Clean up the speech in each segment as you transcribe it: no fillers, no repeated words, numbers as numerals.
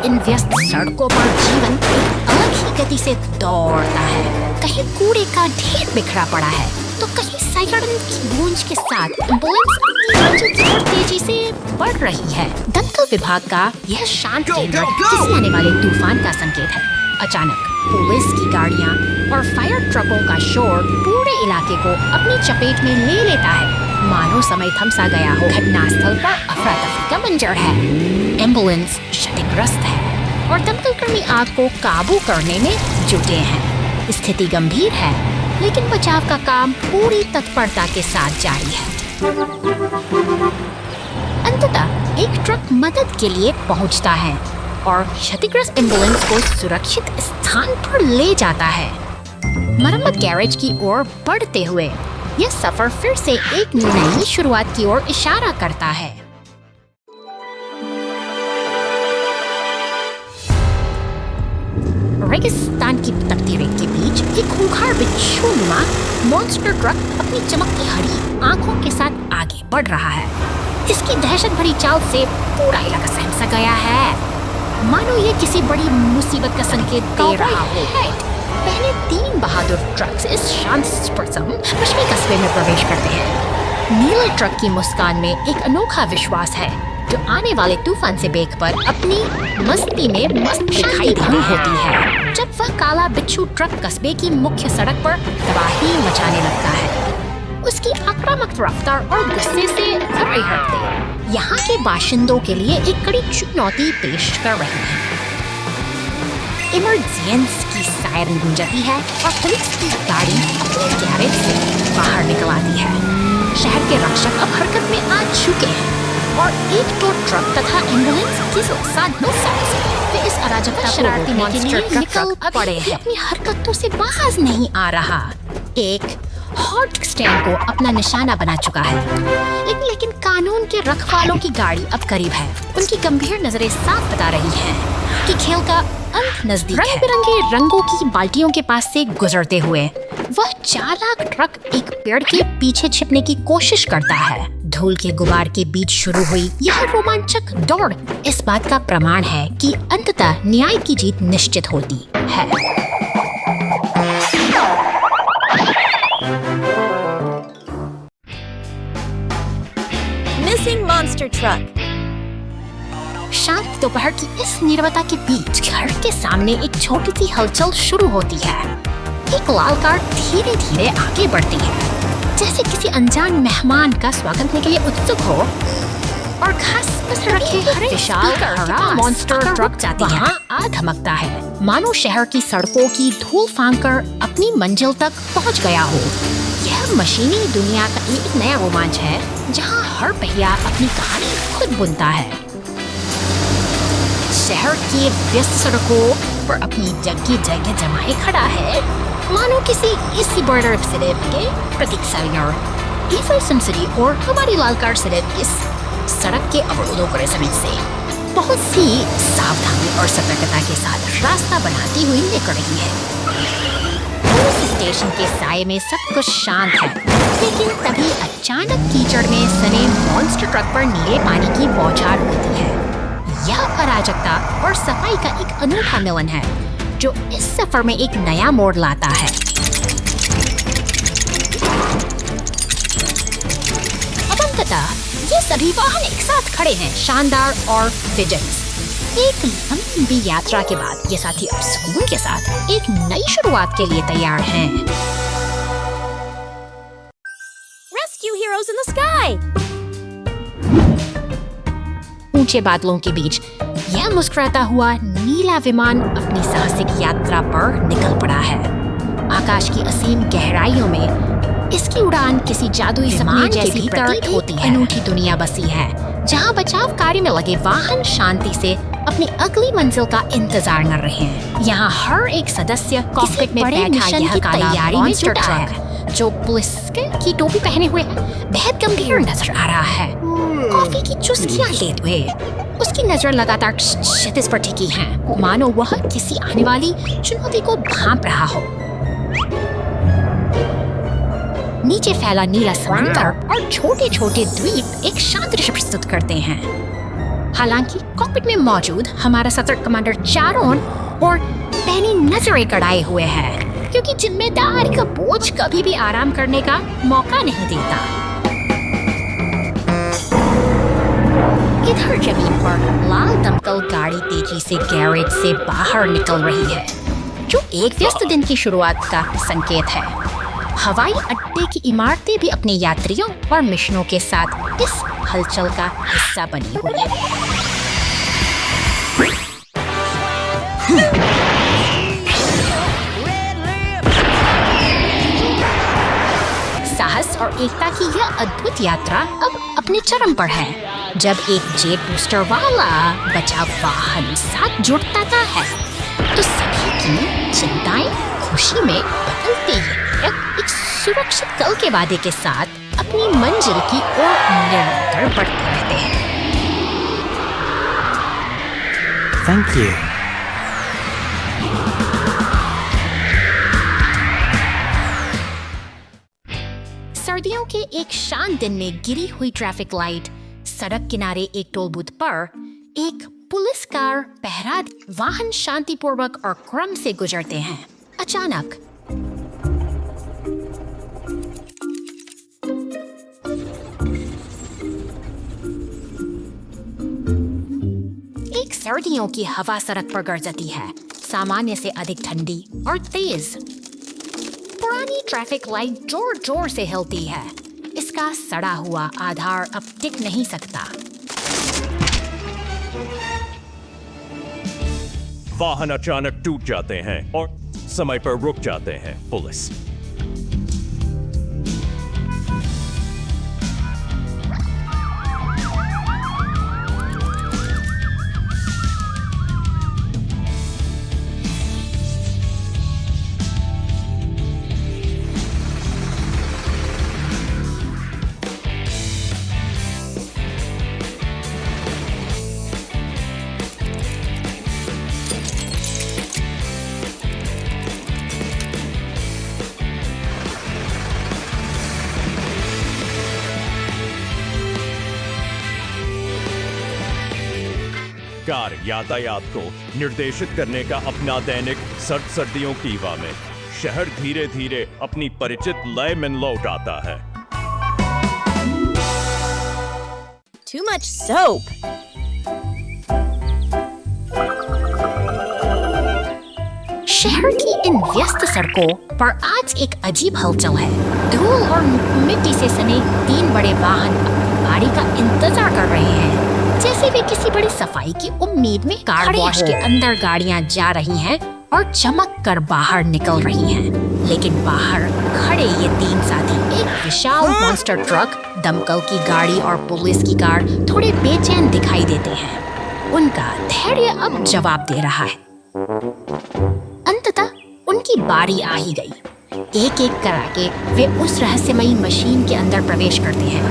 इन व्यस्त सड़कों पर जीवन एक अलग ही गति से दौड़ता है। कहीं कूड़े का ढेर बिखरा पड़ा है तो कहीं सायरन की गूंज के साथ एम्बुलेंस और तेजी से बढ़ रही है। दमकल विभाग का यह शांत केंद्र किसी आने वाले तूफान का संकेत है। अचानक पुलिस की गाड़ियां और फायर ट्रकों का शोर पूरे इलाके को अपनी चपेट में ले लेता है। मानो समय थम सा गया हो। घटनास्थल पर अफरा तफरी का मंजर है। एम्बुलेंस क्षतिग्रस्त है और दमकल कर्मी आग को काबू करने में जुटे हैं। स्थिति गंभीर है लेकिन बचाव का काम पूरी तत्परता के साथ जारी है। अंततः एक ट्रक मदद के लिए पहुंचता है और क्षतिग्रस्त एम्बुलेंस को सुरक्षित स्थान पर ले जाता है। मरम्मत गैरेज की ओर बढ़ते हुए यह सफर फिर से एक नई शुरुआत की ओर इशारा करता है। रेगिस्तान की तपती रेत के बीच एक खूंखार बिच्छू-नुमा मॉन्स्टर ट्रक अपनी चमकती हरी आंखों के साथ आगे बढ़ रहा है। इसकी दहशत भरी चाल से पूरा इलाका सहम सा गया है, मानो ये किसी बड़ी मुसीबत का संकेत दे रहा हो। पहले 3 बहादुर ट्रक्स इस शांत पश्चिमी कस्बे में प्रवेश करते हैं। नीले ट्रक की मुस्कान में एक अनोखा विश्वास है जो आने वाले तूफान से बेखबर अपनी मस्ती में मस्त दिखाई देती होती है। जब वह काला बिच्छू ट्रक कस्बे की मुख्य सड़क पर तबाही मचाने लगता है, उसकी आक्रामक रफ्तार और गुस्से से हर हफ्ते यहाँ के बाशिंदों के लिए एक कड़ी चुनौती पेश कर रही है। इमरजेंसी की सायरन गूंजती है और पुलिस की गाड़ी अपने गैरेज से बाहर निकल आती है। शहर के रक्षक अब हरकत में आ चुके हैं और एक तो ट्रक तथा एम्बुलेंस के साधनों से वे इस अराजकता शरारती मॉन्स्टर निकल पड़े हैं। अपनी हरकतों से बाज नहीं आ रहा। एक हॉट स्टैंड को अपना निशाना बना चुका है, लेकिन कानून के रखवालों की गाड़ी अब करीब है। उनकी गंभीर नजरें साफ बता रही हैं कि खेल का अंत नजदीक है। रंग-बिरंगे रंगों की बाल्टियों के पास से गुजरते हुए वह चालाक ट्रक एक पेड़ के पीछे छिपने की कोशिश करता है। धूल के गुबार के बीच शुरू हुई यह रोमांचक दौड़ इस बात का प्रमाण है कि अंततः न्याय की जीत निश्चित होती है। Missing monster truck. शांत दोपहर की इस नीरवता के बीच घर के सामने एक छोटी सी हलचल शुरू होती है। एक लाल कार धीरे धीरे आगे बढ़ती है, जैसे किसी अनजान मेहमान का स्वागत करने के लिए उत्सुक हो। और घास पर रखे हरे विशाल हरा मॉन्स्टर ट्रक जाती है। आ धमकता है, मानो शहर की सड़कों की धूल फांककर अपनी मंजिल तक पहुंच गया हो। यह मशीनी दुनिया का एक नया रोमांच है, जहां हर पहिया अपनी कहानी खुद बुनता है। शहर की व्यस्त सड़कों पर अपनी जगह जमाए खड़ा है, मानो किसी इसी बॉर्डर सिलेब के प्रतीक साइनर। ईफल सिटी और हमारी लाल कार सिलेब इस सड़क के अवरोधों को समय से बहुत सी सावधानी और सतर्कता के साथ रास्ता बनाती हुई निकल रही है। पुलिस स्टेशन के साये में सब कुछ शांत है, लेकिन तभी अचानक कीचड़ में सने मॉन्स्टर ट्रक पर नीले पानी की बौछार होती है। यह अराजकता और सफाई का एक अनूठा मिलन है, जो इस सफर में एक नया मोड़ लाता है। अब अंततः ये सभी वाहन एक साथ खड़े हैं, शानदार और विजयी। एक लंबी यात्रा के बाद ये साथी अब सुकून के साथ एक नई शुरुआत के लिए तैयार हैं। Rescue heroes in the sky! ऊंचे बादलों के बीच यह मुस्कुराता हुआ नीला विमान अपनी साहसिक यात्रा पर निकल पड़ा है। आकाश की असीम गहराइयों में इसकी उड़ान किसी जादुई सपने जैसी प्रतीत होती है। अनूठी दुनिया बसी है, जहां बचाव कार्य में लगे वाहन शांति से अपनी अगली मंजिल का इंतजार कर रहे हैं। यहाँ हर एक सदस्य कॉकपिट में बैठा यह तैयारी में जुटा है, जो पुलिस की टोपी पहने हुए है, बेहद गंभीर नजर आ रहा है। कॉफी की चुस्कियां लेते हुए उसकी नजर लगातार क्षितिज पर टिकी है, मानो वह किसी आने वाली चुनौती को भांप रहा हो। नीचे फैला नीला समुद्र और छोटे छोटे द्वीप एक शांत दृश्य प्रस्तुत करते हैं। हालांकि कॉकपिट में मौजूद हमारा सतर्क कमांडर चारोन और पैनी नजरें कड़ाए हुए है, क्योंकि जिम्मेदारी का बोझ कभी भी आराम करने का मौका नहीं देता। इधर जमीन पर लाल दमकल गाड़ी तेजी से गैरेज से बाहर निकल रही है, जो एक व्यस्त दिन की शुरुआत का संकेत है। हवाई अड्डे की इमारतें भी अपने यात्रियों और मिशनों के साथ इस हलचल का हिस्सा बनी हुई है। साहस और एकता की यह अद्भुत यात्रा अब अपने चरम पर है, जब एक जेट बूस्टर वाला बचाव वाहन साथ जुड़ता है तो सभी की चिंताएं खुशी में बदलती है। एक सुरक्षित कल के वादे के साथ अपनी मंजिल की ओर निरंतर बढ़ते रहते हैं। Thank you. सर्दियों के एक शांत दिन में गिरी हुई ट्रैफिक लाइट, सड़क किनारे एक टोल बूथ पर एक पुलिस कार पहरा वाहन शांतिपूर्वक और क्रम से गुजरते हैं। अचानक एक सर्दियों की हवा सड़क पर गरजती है, सामान्य से अधिक ठंडी और तेज। पुरानी ट्रैफिक लाइट जोर जोर से हिलती है, इसका सड़ा हुआ आधार अब टिक नहीं सकता। वाहन अचानक टूट जाते हैं और समय पर रुक जाते हैं। पुलिस कार यातायात को निर्देशित करने का अपना दैनिक सर्दियों की हवा में शहर धीरे धीरे अपनी परिचित लय में लौट आता है। Too much soap. शहर की इन व्यस्त सड़कों पर आज एक अजीब हलचल है। धूल और मिट्टी से सने 3 बड़े वाहन अपनी बारी का इंतजार कर रहे हैं, जैसे वे किसी बड़ी सफाई की उम्मीद में कार वॉश के अंदर गाड़ियां जा रही हैं और चमक कर बाहर निकल रही हैं। लेकिन बाहर खड़े ये 3 साथी, एक विशाल मॉन्स्टर ट्रक, दमकल की गाड़ी और पुलिस की कार, थोड़े बेचैन दिखाई देते हैं। उनका धैर्य अब जवाब दे रहा है। अंततः उनकी बारी आ ही गई। एक एक करके वे उस रहस्यमयी मशीन के अंदर प्रवेश करते हैं।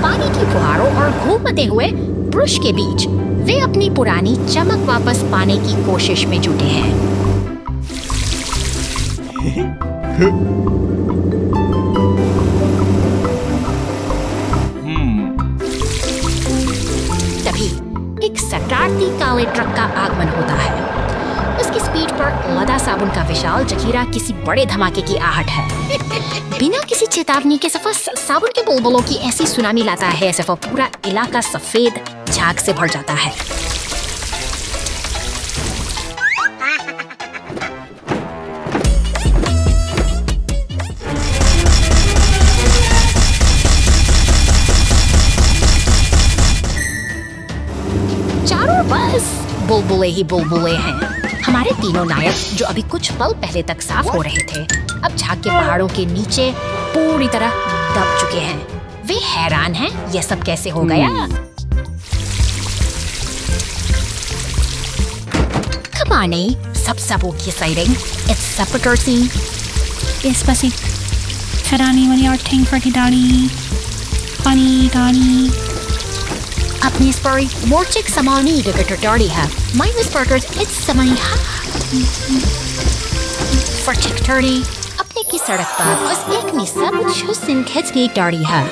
पानी की फुहारों और घूमते हुए ब्रश के बीच वे अपनी पुरानी चमक वापस पाने की कोशिश में जुटे हैं। तभी एक शरारती काले ट्रक का आगमन होता है। उसकी स्पीड पर लदा साबुन का विशाल जखीरा किसी बड़े धमाके की आहट है। बिना किसी चेतावनी के सफा साबुन के बुलबुलों की ऐसी सुनामी लाता है, सफा पूरा इलाका सफेद झाग से भर जाता है। चारों बस बुलबुले ही बुलबुले हैं। हमारे तीनों नायक, जो अभी कुछ पल पहले तक साफ हो रहे थे, अब झाग के पहाड़ों के नीचे पूरी तरह दब चुके हैं। वे हैरान हैं, यह सब कैसे हो गया। Come on, sabsabog exciting. It's supper scene. Especially Ferrani when you're ting for Daddy. Funny Daddy. अपनी स्परी मोर्चिक समानी गगटोड़ी है। माइनस बर्गर्स इट्स समानी हा। फर्चिकटर्डी अपने की सड़क पर बस एक निस्सा मुझ हुस्न खिंच की डाड़ी है।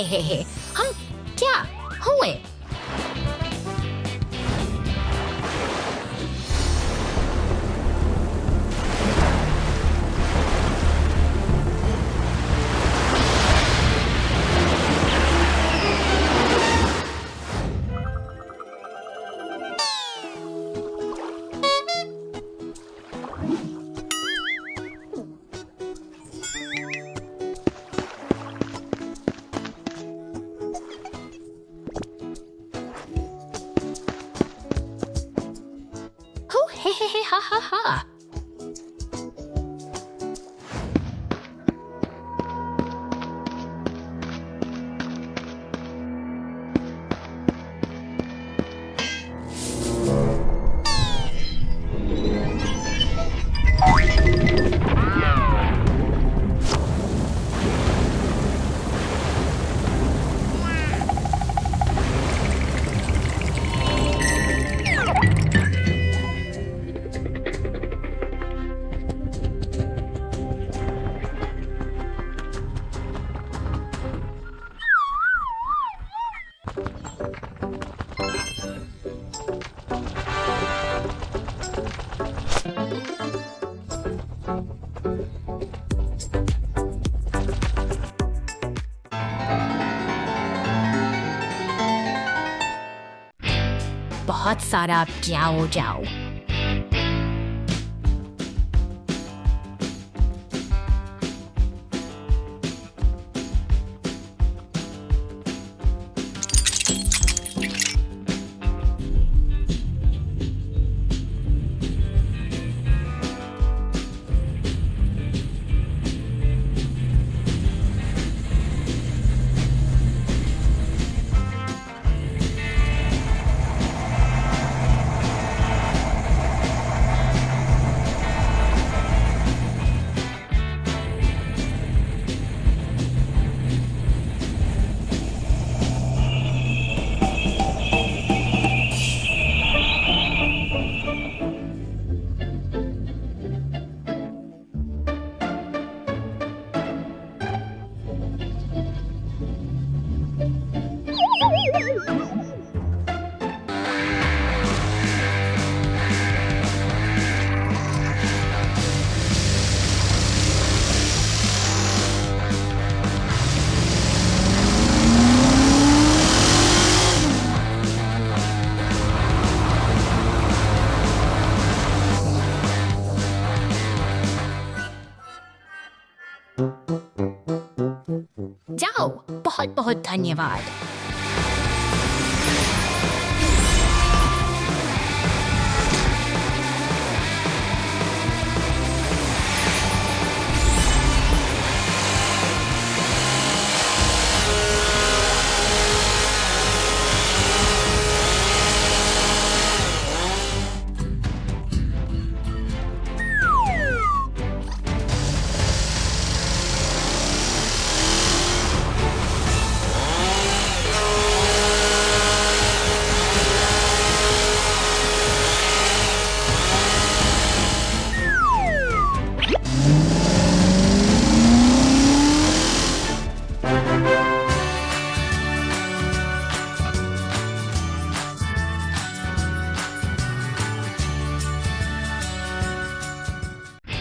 हे हम क्या हुए? हे हा हा हा। बहुत सारा जाओ जाओ। जाओ, बहुत बहुत धन्यवाद।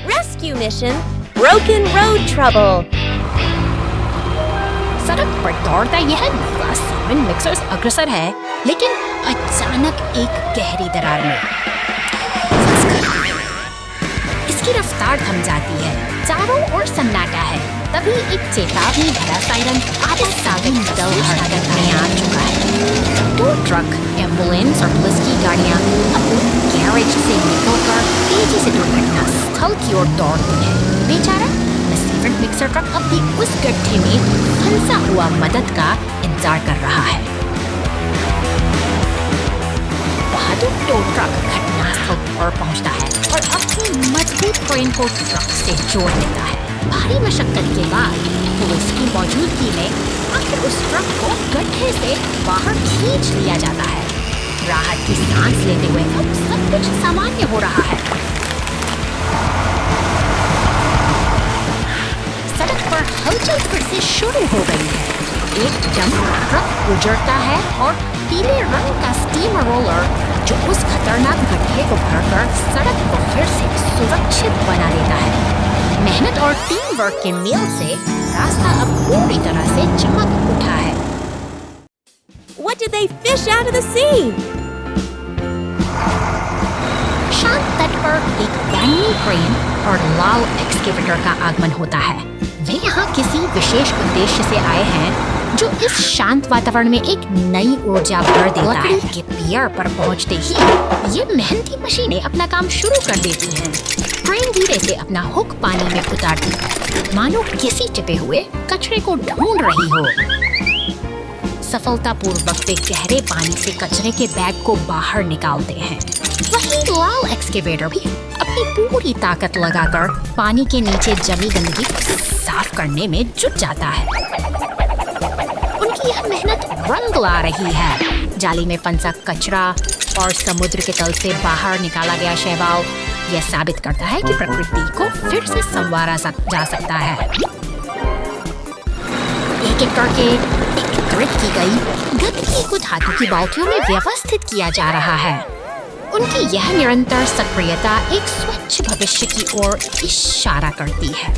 Rescue mission, Broken Road Trouble. सड़क पर दौड़ता यह नीला सीमेंट मिक्सर अग्रसर है, लेकिन अचानक एक गहरी दरार में इसकी रफ्तार थम जाती है। चारों ओर सन्नाटा है। तभी एक चेतावनी भरा सायरन आधे सागर दल हरकत में आ चुका है। दो ट्रक, एम्बुलेंस और पुलिस की गाड़ियां अपने गैरेज से निकलकर तेजी से दुर्घटना स्थल की ओर दौड़ती है। बेचारा सीमेंट मिक्सर ट्रक अपनी उस गड्ढे में फंसा हुआ मदद का इंतजार कर रहा है। बहादुर टो ट्रक घटनास्थल पर पहुंचता है और अपनी मजबूत ट्रेन को ट्रक से जोड़ देता है। भारी मशक्कत के बाद पुलिस की मौजूदगी में आखिर उस ट्रक को गड्ढे से बाहर खींच लिया जाता है। राहत की सांस लेते हुए अब सब कुछ सामान्य हो रहा है। सड़क पर हलचल फिर से शुरू हो गई है। एक डंप ट्रक गुजरता है और पीले रंग का स्टीम रोलर जो उस खतरनाक गड्ढे को भरकर सड़क को फिर से सुरक्षित बना देता है। मेहनत और टीम वर्क के मेल से रास्ता अब पूरी तरह से चमक उठा है। What did they fish out of the sea? शांत तट पर एक बैंगनी क्रेन और लाल एक्सकेवेटर का आगमन होता है। वे यहाँ किसी विशेष उद्देश्य से आए हैं जो इस शांत वातावरण में एक नई ऊर्जा भर देता है। के पियर पर पहुँचते ही ये मेहनती मशीनें अपना काम शुरू कर देती हैं। क्रेन धीरे से अपना हुक पानी में उतारती मानो किसी चिपे हुए कचरे को ढूंढ रही हो। सफलतापूर्वक वे गहरे पानी से कचरे के बैग को बाहर निकालते हैं। वहीं लाल एक्सकेवेटर भी अपनी पूरी ताकत लगाकर पानी के नीचे जमी गंदगी साफ करने में जुट जाता है। उनकी यह मेहनत रंग ला रही है। जाली में फंसा कचरा और समुद्र के तल से बाहर निकाला गया शैवाल यह साबित करता है कि प्रकृति को फिर से संवारा जा सकता है। एक एक करके एकत्रित की गई गंदगी को धातु की बाल्टियों में व्यवस्थित किया जा रहा है। उनकी यह निरंतर सक्रियता एक स्वच्छ भविष्य की ओर इशारा करती है।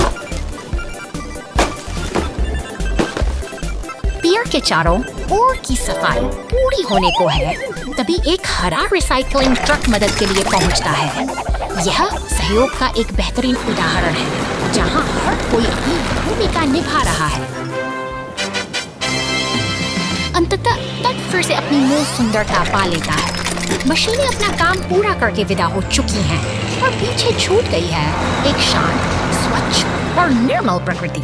पियर के चारों ओर की सफाई पूरी होने को है तभी एक हरा रिसाइकलिंग ट्रक मदद के लिए पहुंचता है। यह सहयोग का एक बेहतरीन उदाहरण है जहां हर कोई अपनी भूमिका निभा रहा है। अंततः तट फिर से अपनी मूल सुंदरता पा लेता है। मशीनें अपना काम पूरा करके विदा हो चुकी हैं और पीछे छूट गई है एक शांत, स्वच्छ और निर्मल प्रकृति।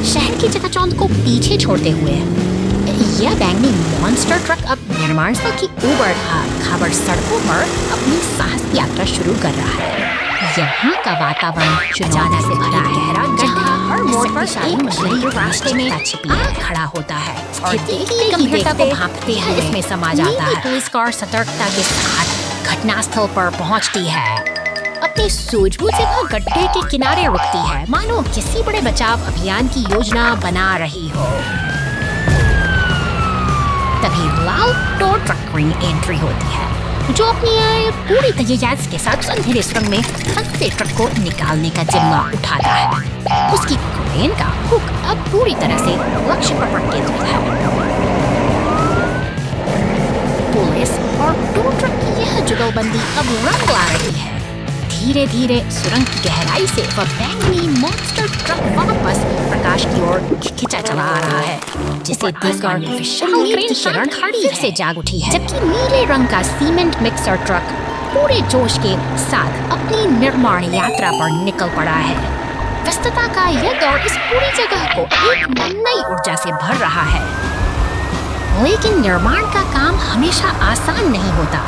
शहर की चकाचौंध को पीछे छोड़ते हुए यह बैंगनी मॉन्स्टर ट्रक अब निर्माण स्थल की ऊबड़-खाबड़ सड़कों पर अपनी साहस यात्रा शुरू कर रहा है। यहाँ का वातावरण चुनौती से भरा है जहाँ हर मोड़ पर एक मशीन रास्ते में छिपी खड़ा होता है और देखते गंभीरता को भांपते हुए इसमें समा जाता है। पुलिस कार सतर्कता के साथ घटनास्थल पर पहुँचती है। अपनी सूझबूझ से वह गड्ढे के किनारे रुकती है मानो किसी बड़े बचाव अभियान की योजना बना रही हो। तभी लाल टो ट्रक की एंट्री होती है जो अपनी पूरी तैयारी के साथ अंधेरे सुरंग में फंसे ट्रक को निकालने का जिम्मा उठाता है। उसकी क्रेन का हुक अब पूरी तरह से लक्ष्य पर केंद्रित है। पुलिस और टो ट्रक की यह जुगलबंदी अब रंग ला रही है। धीरे धीरे सुरंग की गहराई से वह बैंगनी मॉन्स्टर ट्रक वापस प्रकाश की ओर खिंचा चला आ रहा है जिसे देखकर विशाल क्रेन शरण फिर से जाग उठी है। जबकि नीले रंग का सीमेंट मिक्सर ट्रक पूरे जोश के साथ अपनी निर्माण यात्रा पर निकल पड़ा है। व्यस्तता का यह दौर इस पूरी जगह को एक नई ऊर्जा से भर रहा है। लेकिन निर्माण का काम हमेशा आसान नहीं होता।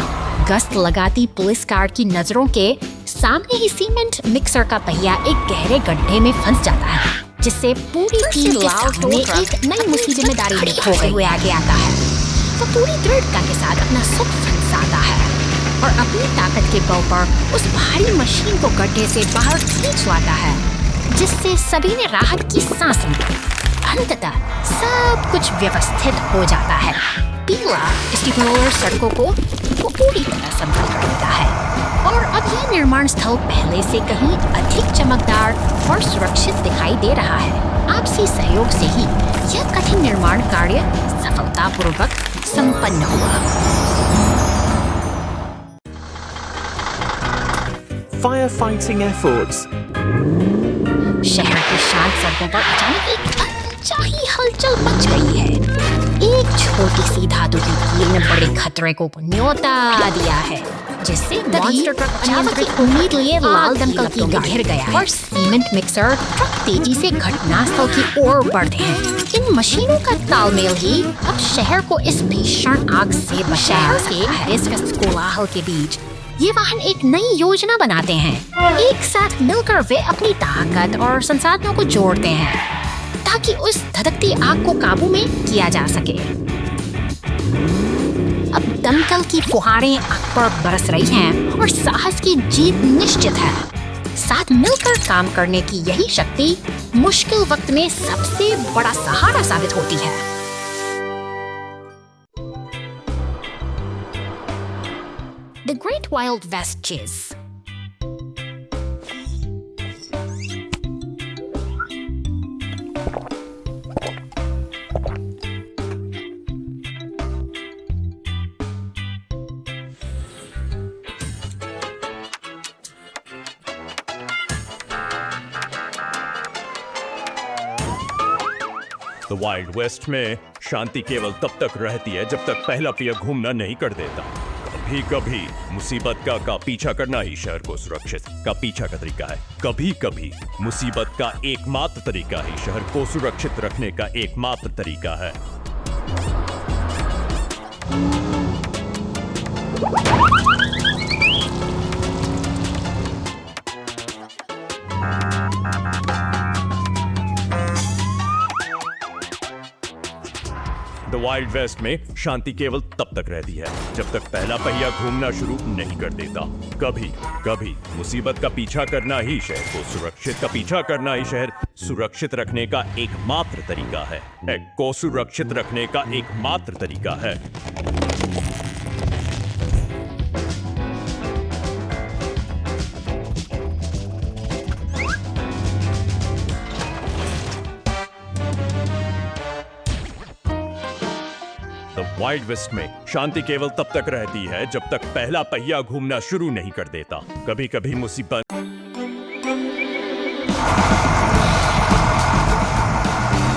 गश्त लगाती पुलिस कार की नजरों के सामने ही सीमेंट मिक्सर का पहिया एक गहरे गड्ढे में फंस जाता है जिससे पूरी टीम के सामने एक नई मुसीबत जिम्मेदारी खोते हुए आगे आता है। वो पूरी दृढ़ता के साथ अपना सुख फंसाता है और अपनी ताकत के बल पर उस भारी मशीन को गड्ढे से बाहर खींच लाता है जिससे सभी ने राहत की सांस ली। अंततः सब कुछ व्यवस्थित हो जाता है। पीला स्टीम रोलर सड़कों को पूरी तरह समतल कर देता है और अब यह निर्माण स्थल पहले से कहीं अधिक चमकदार और सुरक्षित दिखाई दे रहा है। आपसी सहयोग से ही यह कठिन निर्माण कार्य सफलतापूर्वक संपन्न हुआ। Firefighting efforts. शहर की शांत सड़कों पर अचानक एक अनचाही हलचल मच गई है। एक छोटी सी धातु की कील ने बड़े खतरे को न्योता दिया है जिससे मॉन्स्टर ट्रक अनियंत्रित उम्मीद लिए लाल दमकल की घिर गया है और सीमेंट मिक्सर ट्रक तेजी से घटनास्थल की ओर बढ़ते हैं। इन मशीनों का तालमेल ही अब शहर को इस भीषण आग से बचाया है। इस कोलाहल के बीच ये वाहन एक नई योजना बनाते हैं। एक साथ मिलकर वे अपनी ताकत और संसाधनों को जोड़ते हैं ताकि उस धधकती आग को काबू में किया जा सके। अब दमकल की फुहारें आग पर बरस रही हैं और साहस की जीत निश्चित है। साथ मिलकर काम करने की यही शक्ति मुश्किल वक्त में सबसे बड़ा सहारा साबित होती है। The Great Wild West Chase. The wild west में शांति केवल तब तक रहती है जब तक पहला पहिया घूमना नहीं कर देता। कभी कभी मुसीबत का पीछा करना ही शहर को सुरक्षित का पीछा का तरीका है। कभी कभी मुसीबत का एकमात्र तरीका ही शहर को सुरक्षित रखने का एकमात्र तरीका है। द वाइल्ड वेस्ट में शांति केवल तब तक रहती है जब तक पहला पहिया घूमना शुरू नहीं कर देता। कभी कभी मुसीबत का पीछा करना ही शहर को सुरक्षित का पीछा करना ही शहर सुरक्षित रखने का एकमात्र तरीका है। को सुरक्षित रखने का एकमात्र तरीका है। वाइल्ड वेस्ट में शांति केवल तब तक रहती है जब तक पहला पहिया घूमना शुरू नहीं कर देता। कभी कभी मुसीबत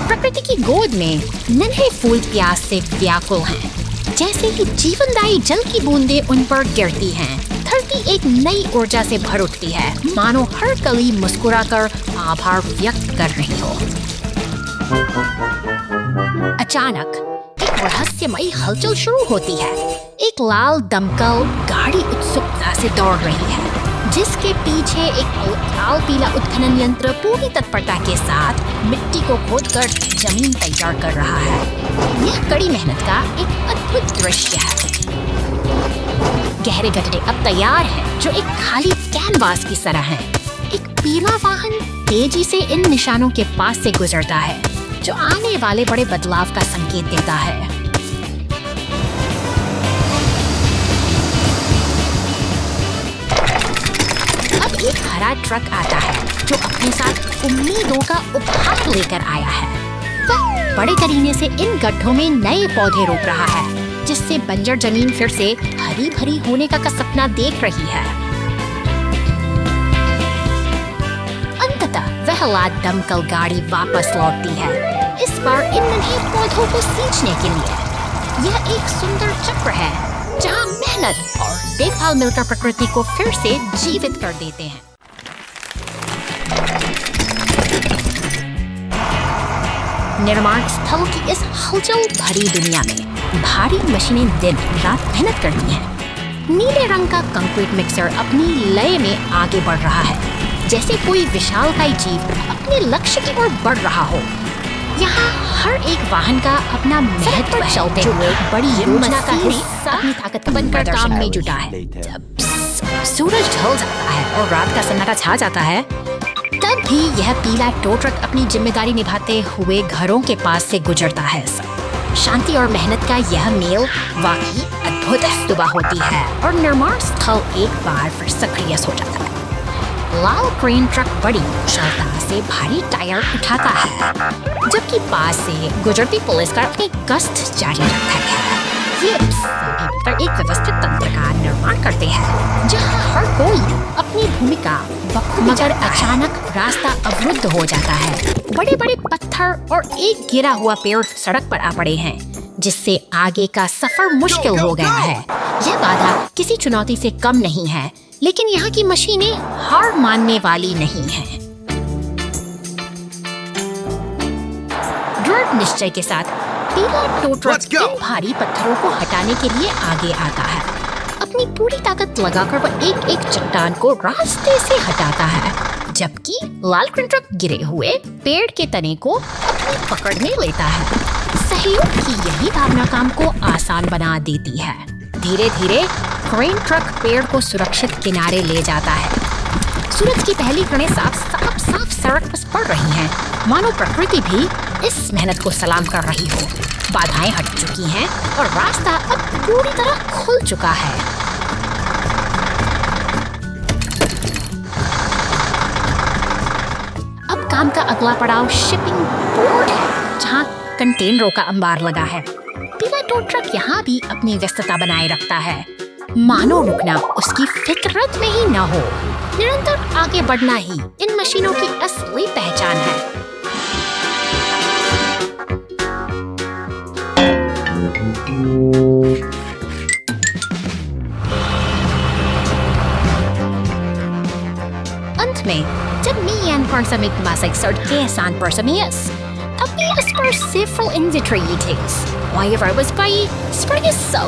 प्रकृति की गोद में नन्हे फूल प्यास से व्याकुल हैं। जैसे ही जीवनदायी जल की बूंदें उन पर गिरती हैं, धरती एक नई ऊर्जा से भर उठती है, मानो हर कली मुस्कुराकर आभार व्यक्त कर रही हो। अचानक रहस्यमयी हलचल शुरू होती है। एक लाल दमकल गाड़ी उत्सुकता से दौड़ रही है, जिसके पीछे एक लाल पीला उत्खनन यंत्र पूरी तत्परता के साथ मिट्टी को खोदकर जमीन तैयार कर रहा है। यह कड़ी मेहनत का एक अद्भुत दृश्य है। गहरे गड्ढे अब तैयार हैं, जो एक खाली कैनवास की तरह हैं। एक पीला वाहन तेजी से इन निशानों के पास से गुजरता है, जो आने वाले बड़े बदलाव का संकेत देता है। अब एक हरा ट्रक आता है, जो अपने साथ उम्मीदों का उपहार लेकर आया है। वह बड़े करीने से इन गड्ढों में नए पौधे रोप रहा है, जिससे बंजर जमीन फिर से हरी भरी होने का सपना देख रही है। वह लाद दमकल गाड़ी वापस लौटती है, इस बार इन नन्हे पौधों को सींचने के लिए। यह एक सुंदर चक्र है, जहां मेहनत और देखभाल मिलकर प्रकृति को फिर से जीवित कर देते हैं। निर्माण स्थल की इस हलचल भरी दुनिया में भारी मशीनें दिन रात मेहनत करती हैं। नीले रंग का कंक्रीट मिक्सर अपनी लय में आगे बढ़ रहा है, जैसे कोई विशालकाय जीव अपने लक्ष्य की ओर बढ़ रहा हो। यहाँ हर एक वाहन का अपना महत्व चलते हुए बड़ी योजना का हिस्सा अपनी ताकत बनकर काम में जुटा है। जब सूरज ढल जाता है और रात का सन्नाटा छा जाता है, तब भी यह पीला टो ट्रक अपनी जिम्मेदारी निभाते हुए घरों के पास से गुजरता है। शांति और मेहनत का यह मेल वाकई अद्भुत सुबह होती है और निर्माण स्थल एक बार फिर सक्रिय हो जाता है। लाल क्रेन ट्रक बड़ी कुशलता से भारी टायर उठाता है, जबकि पास से गुजरती पुलिस कार अपनी गश्त जारी रखता है। ये सभी एक व्यवस्थित तंत्र का निर्माण करते हैं, जहां हर कोई अपनी भूमिका मगर अचानक रास्ता अवरुद्ध हो जाता है। बड़े बड़े पत्थर और एक गिरा हुआ पेड़ सड़क पर आ पड़े हैं, जिससे आगे का सफर मुश्किल हो गया है। यह बाधा किसी चुनौती से कम नहीं है, लेकिन यहाँ की मशीनें हार मानने वाली नहीं हैं। दृढ़ निश्चय के साथ पीला टो ट्रक इन भारी पत्थरों को हटाने के लिए आगे आता है। अपनी पूरी ताकत लगाकर वह एक एक चट्टान को रास्ते से हटाता है, जबकि लाल क्रेन ट्रक गिरे हुए पेड़ के तने को अपनी भी पकड़ में लेता है। सहयोग की यही भावना काम को आसान बना देती है। धीरे धीरे क्रेन ट्रक पेड़ को सुरक्षित किनारे ले जाता है। सूरज की पहली किरणें साफ सड़क पर पड़ रही हैं, मानो प्रकृति भी इस मेहनत को सलाम कर रही हो। बाधाएं हट चुकी हैं और रास्ता अब पूरी तरह खुल चुका है। अब काम का अगला पड़ाव शिपिंग पोर्ट है, जहां कंटेनरों का अंबार लगा है। पीला टो ट्रक यहाँ भी अपनी व्यस्तता बनाए रखता है, मानो रुकना उसकी फितरत में ही न हो। निरंतर आगे बढ़ना ही इन मशीनों की असली पहचान है। अंत में, जब Mian Parsamik Masik Sardke San Parsamias, Tapias per several indicates. Why if I was by spring is so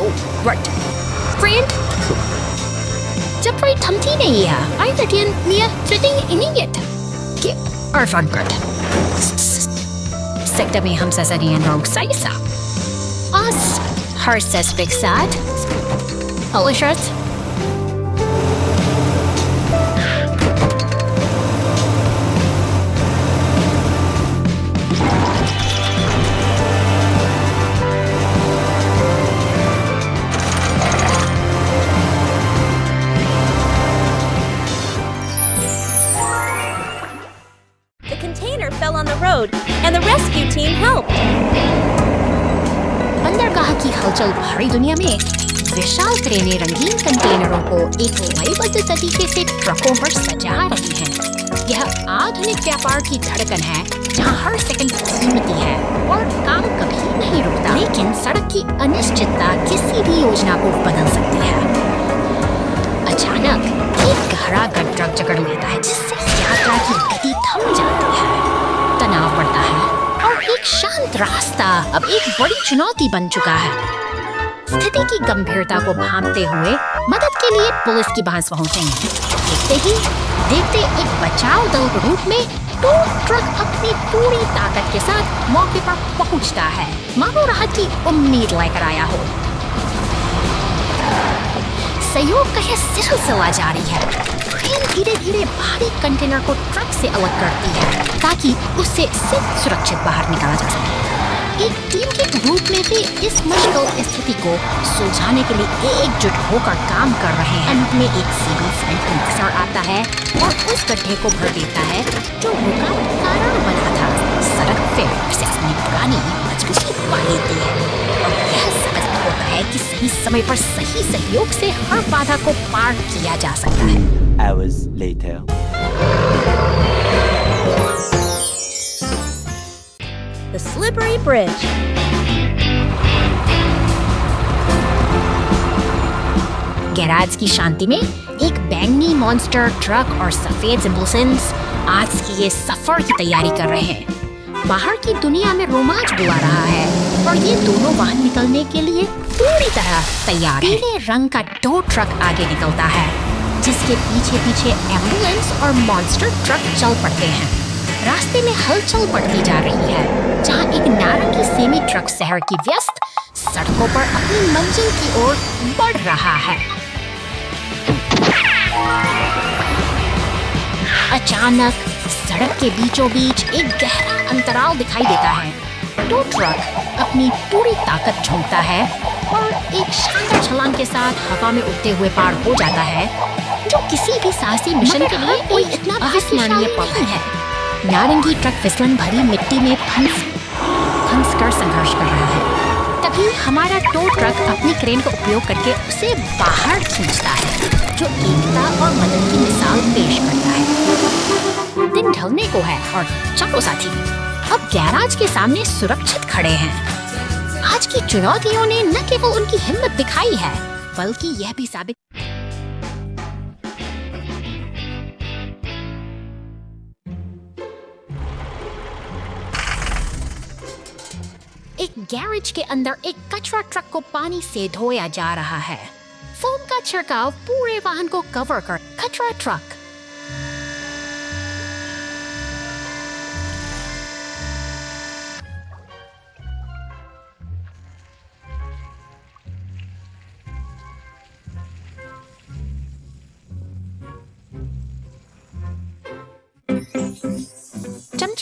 right. Friend? जब कोई थमती नहीं है, आई तटियन मिया ट्रेडिंग इनियट के अर्फन कट सेक्टर में हम सजरियन रोग साइसा आस हर सस्पेक्ट साथ अलशर्ट fell on the road, and the rescue team helped. बंदरगाह की हलचल भरी दुनिया में विशाल क्रेनें रंगीन कंटेनरों को एक लयबद्ध तरीके से ट्रकों पर सजा रही हैं। यह आधुनिक व्यापार की धड़कन है, जहां हर सेकंड कीमती है और काम कभी नहीं रुकता। लेकिन सड़क की अनिश्चितता किसी भी योजना को बदल सकती है। अचानक एक गहरा गट ट्रक जकड़ लेता है, जिससे यात्रा की गति थम जाती है। तनाव बढ़ता है और एक शांत रास्ता अब एक बड़ी चुनौती बन चुका है। स्थिति की गंभीरता को भांपते हुए मदद के लिए पुलिस की बहस पहुंचेंगे। देखते एक बचाव दल के रूप में टो ट्रक अपनी पूरी ताकत के साथ मौके पर पहुंचता है, मानो राहत की उम्मीद लेकर आया हो। सहयोग का यह सिलसिला जारी है। ट्रेन धीरे धीरे भारी कंटेनर को ट्रक से अलग करती है, ताकि उससे सिर्फ सुरक्षित बाहर निकाला जा सके। एक टीम के रूप में भी इस मुश्किल स्थिति को सुलझाने के लिए एकजुट होकर काम कर रहे हैं। अंत में एक सीबी फ्रंट मिक्सर आता है और उस गड्ढे को भर देता है जो रुकावट का कारण बना था। सड़क फिर से अपनी पुरानी मजबूती पा लेती है और यह साबित होता है कि सही समय पर सही सहयोग से हर बाधा को पार किया जा सकता है। Hours later. The Slippery Bridge. Garage की शांति में एक बैंगनी मॉन्स्टर ट्रक और सफेद जिम्बुसेंस आज की ये सफर की तैयारी कर रहे हैं। बाहर की दुनिया में रोमांच बुला रहा है और ये दोनों वाहन निकलने के लिए पूरी तरह तैयार है। पीले रंग का टो ट्रक आगे निकलता है, जिसके पीछे पीछे एम्बुलेंस और मॉन्स्टर ट्रक चल पड़ते हैं। रास्ते में हलचल बढ़ती जा रही है, जहां एक नारंगी सेमी ट्रक शहर की व्यस्त सड़कों पर अपनी मंजिल की ओर बढ़ रहा है। अचानक सड़क के बीचों बीच एक गहरा अंतराल दिखाई देता है। टो ट्रक अपनी पूरी ताकत झोंकता है और एक शानदार छलांग के साथ हवा में उड़ते हुए पार हो जाता है, जो किसी भी साहसी मिशन के लिए कोई इतना अविस्मरणीय पल है। नारंगी ट्रक फिसलन भरी मिट्टी में फंस कर संघर्ष कर रहा है। तभी हमारा टो ट्रक अपनी क्रेन का उपयोग करके उसे बाहर खींचता है, जो एकता और मदद की मिसाल पेश करता है। दिन ढलने को है और चलो साथी, अब गैराज के सामने सुरक्षित खड़े हैं। आज की चुनौतियों ने न केवल उनकी हिम्मत दिखाई है, बल्कि यह भी साबित एक गैरेज के अंदर एक कचरा ट्रक को पानी से धोया जा रहा है। फोम का छिड़काव पूरे वाहन को कवर कर कचरा ट्रक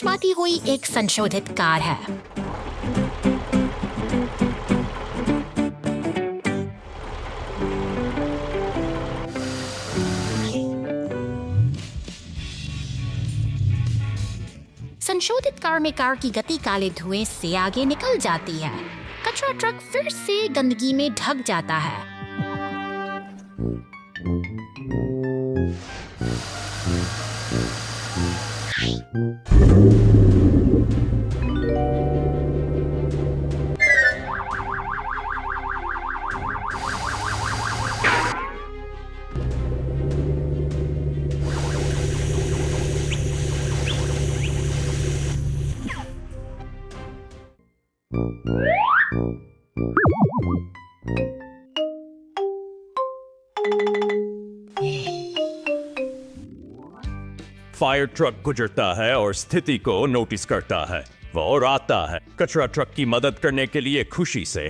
चमचमाती हुई एक संशोधित कार है। संशोधित कार में कार की गति काले धुएं से आगे निकल जाती है। कचरा ट्रक फिर से गंदगी में ढक जाता है। फायर ट्रक गुजरता है और स्थिति को नोटिस करता है। वो आता है कचरा ट्रक की मदद करने के लिए खुशी से।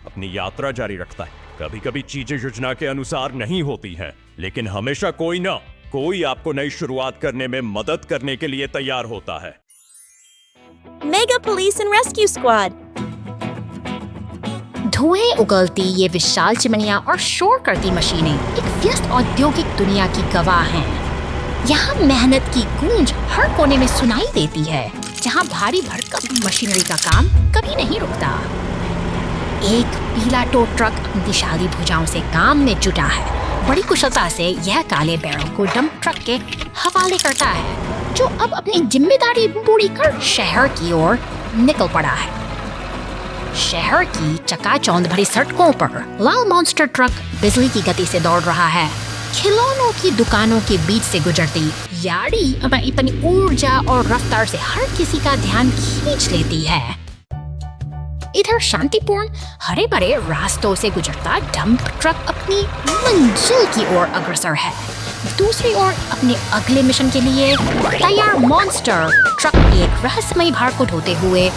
अपनी यात्रा जारी रखता है। कभी कभी चीजें योजना के अनुसार नहीं होती हैं, लेकिन हमेशा कोई आपको नई शुरुआत करने में मदद करने के लिए तैयार होता है। Mega Police and Rescue Squad. धुएं उगलती ये विशाल चिमनियां और शोर करती मशीनें एक व्यस्त औद्योगिक दुनिया की गवाह हैं। यहाँ मेहनत की गूंज हर कोने में सुनाई देती है, जहाँ भारी भरकम मशीनरी का काम कभी नहीं रुकता। एक पीला टो ट्रक दिशाली भुजाओं से काम में जुटा है। बड़ी कुशलता से यह काले बैरल को डंप ट्रक के हवाले करता है, जो अब अपनी जिम्मेदारी पूरी कर शहर की ओर निकल पड़ा है। शहर की चकाचौंध भरी सड़कों पर लाल मॉन्स्टर ट्रक बिजली की गति से दौड़ रहा है। खिलौनों की दुकानों के बीच से गुजरती यार्डी अपनी ऊर्जा और रफ्तार से हर किसी का ध्यान खींच लेती है। इधर शांतिपूर्ण हरे भरे रास्तों से गुजरता डंप ट्रक अपनी मंजिल की ओर अग्रसर है। दूसरी ओर अपने अगले मिशन के लिए तैयार मॉन्स्टर ट्रक एक रहस्यमयी भार को ढोते हुए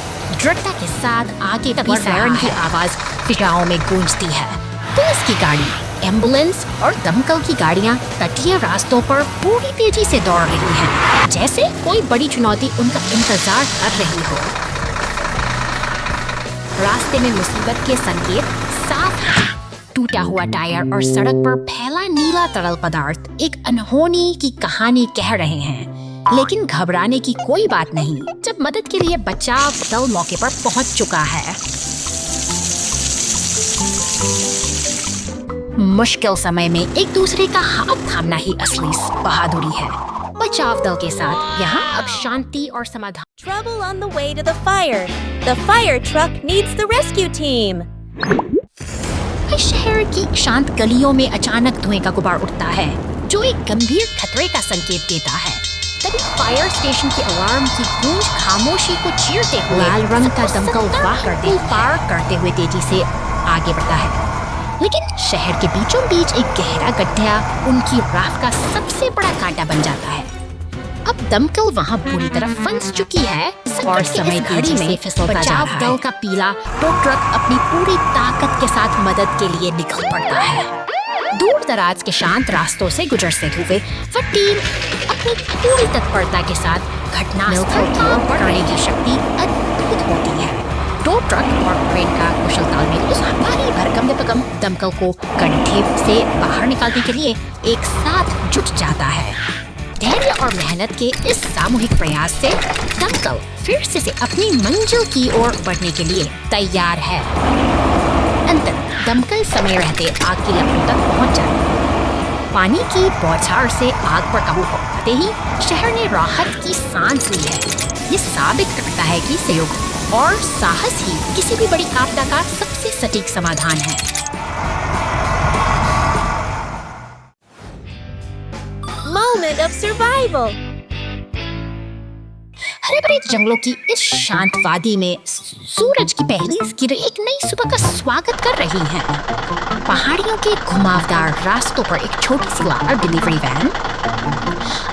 दृढ़ता के साथ आगे तभी सायरन की आवाज फिजाओं में गूंजती है। पुलिस की गाड़ी, एम्बुलेंस और दमकल की गाड़ियां तटीय रास्तों पर पूरी तेजी से दौड़ रही हैं, जैसे कोई बड़ी चुनौती उनका इंतजार कर रही हो। रास्ते में मुसीबत के संकेत साफ हैं। टूटा हुआ टायर और सड़क पर फैला नीला तरल पदार्थ एक अनहोनी की कहानी कह रहे हैं। लेकिन घबराने की कोई बात नहीं, जब मदद के लिए बचाव दल मौके पर पहुंच चुका है। मुश्किल समय में एक दूसरे का हाथ थामना ही असली बहादुरी है। बचाव दल के साथ यहाँ अब शांति और समाधान। Trouble on the way to the fire. The fire truck needs the rescue team. शहर की शांत गलियों में अचानक धुएं का गुबार उठता है, जो एक गंभीर खतरे का संकेत देता है। तभी फायर स्टेशन की अलार्म की गूंज खामोशी को चीरते हुए लाल रंग का दमकल पार करते हुए तेजी से आगे बढ़ता है। लेकिन शहर के बीचों बीच एक गहरा गड्ढा उनकी राह का सबसे बड़ा कांटा बन जाता है। अब दमकल वहाँ पूरी तरह फंस चुकी है और समय घड़ी में बचाव दल का पीला टो ट्रक अपनी पूरी ताकत के साथ मदद के लिए निकल पड़ता है। दूर दराज के शांत रास्तों से गुजरते हुए वह टीम अपनी पूरी तत्परता के साथ घटनास्थल की ओर बढ़ने की शक्ति अद्भुत होती है। टो ट्रक और ट्रेन का कुशल तालमेल उस भारी भरकम दमकल को गड्ढे से बाहर निकालने के लिए एक साथ जुट जाता है। धैर्य और मेहनत के इस सामूहिक प्रयास से दमकल फिर से अपनी मंजिल की ओर बढ़ने के लिए तैयार है। अंततः दमकल समय रहते आग की लपटों तक पहुंच जाती। पानी की बौछार से आग पर काबू पाते ही शहर ने राहत की सांस ली है। ये साबित करता है कि सहयोग और साहस ही किसी भी बड़ी आपदा का सबसे सटीक समाधान है। Moment of survival. हरे भरे जंगलों की इस शांत वादी में सूरज की पहली किरण एक नई सुबह का स्वागत कर रही हैं। पहाड़ियों के घुमावदार रास्तों पर एक छोटी सी लाल डिलीवरी वैन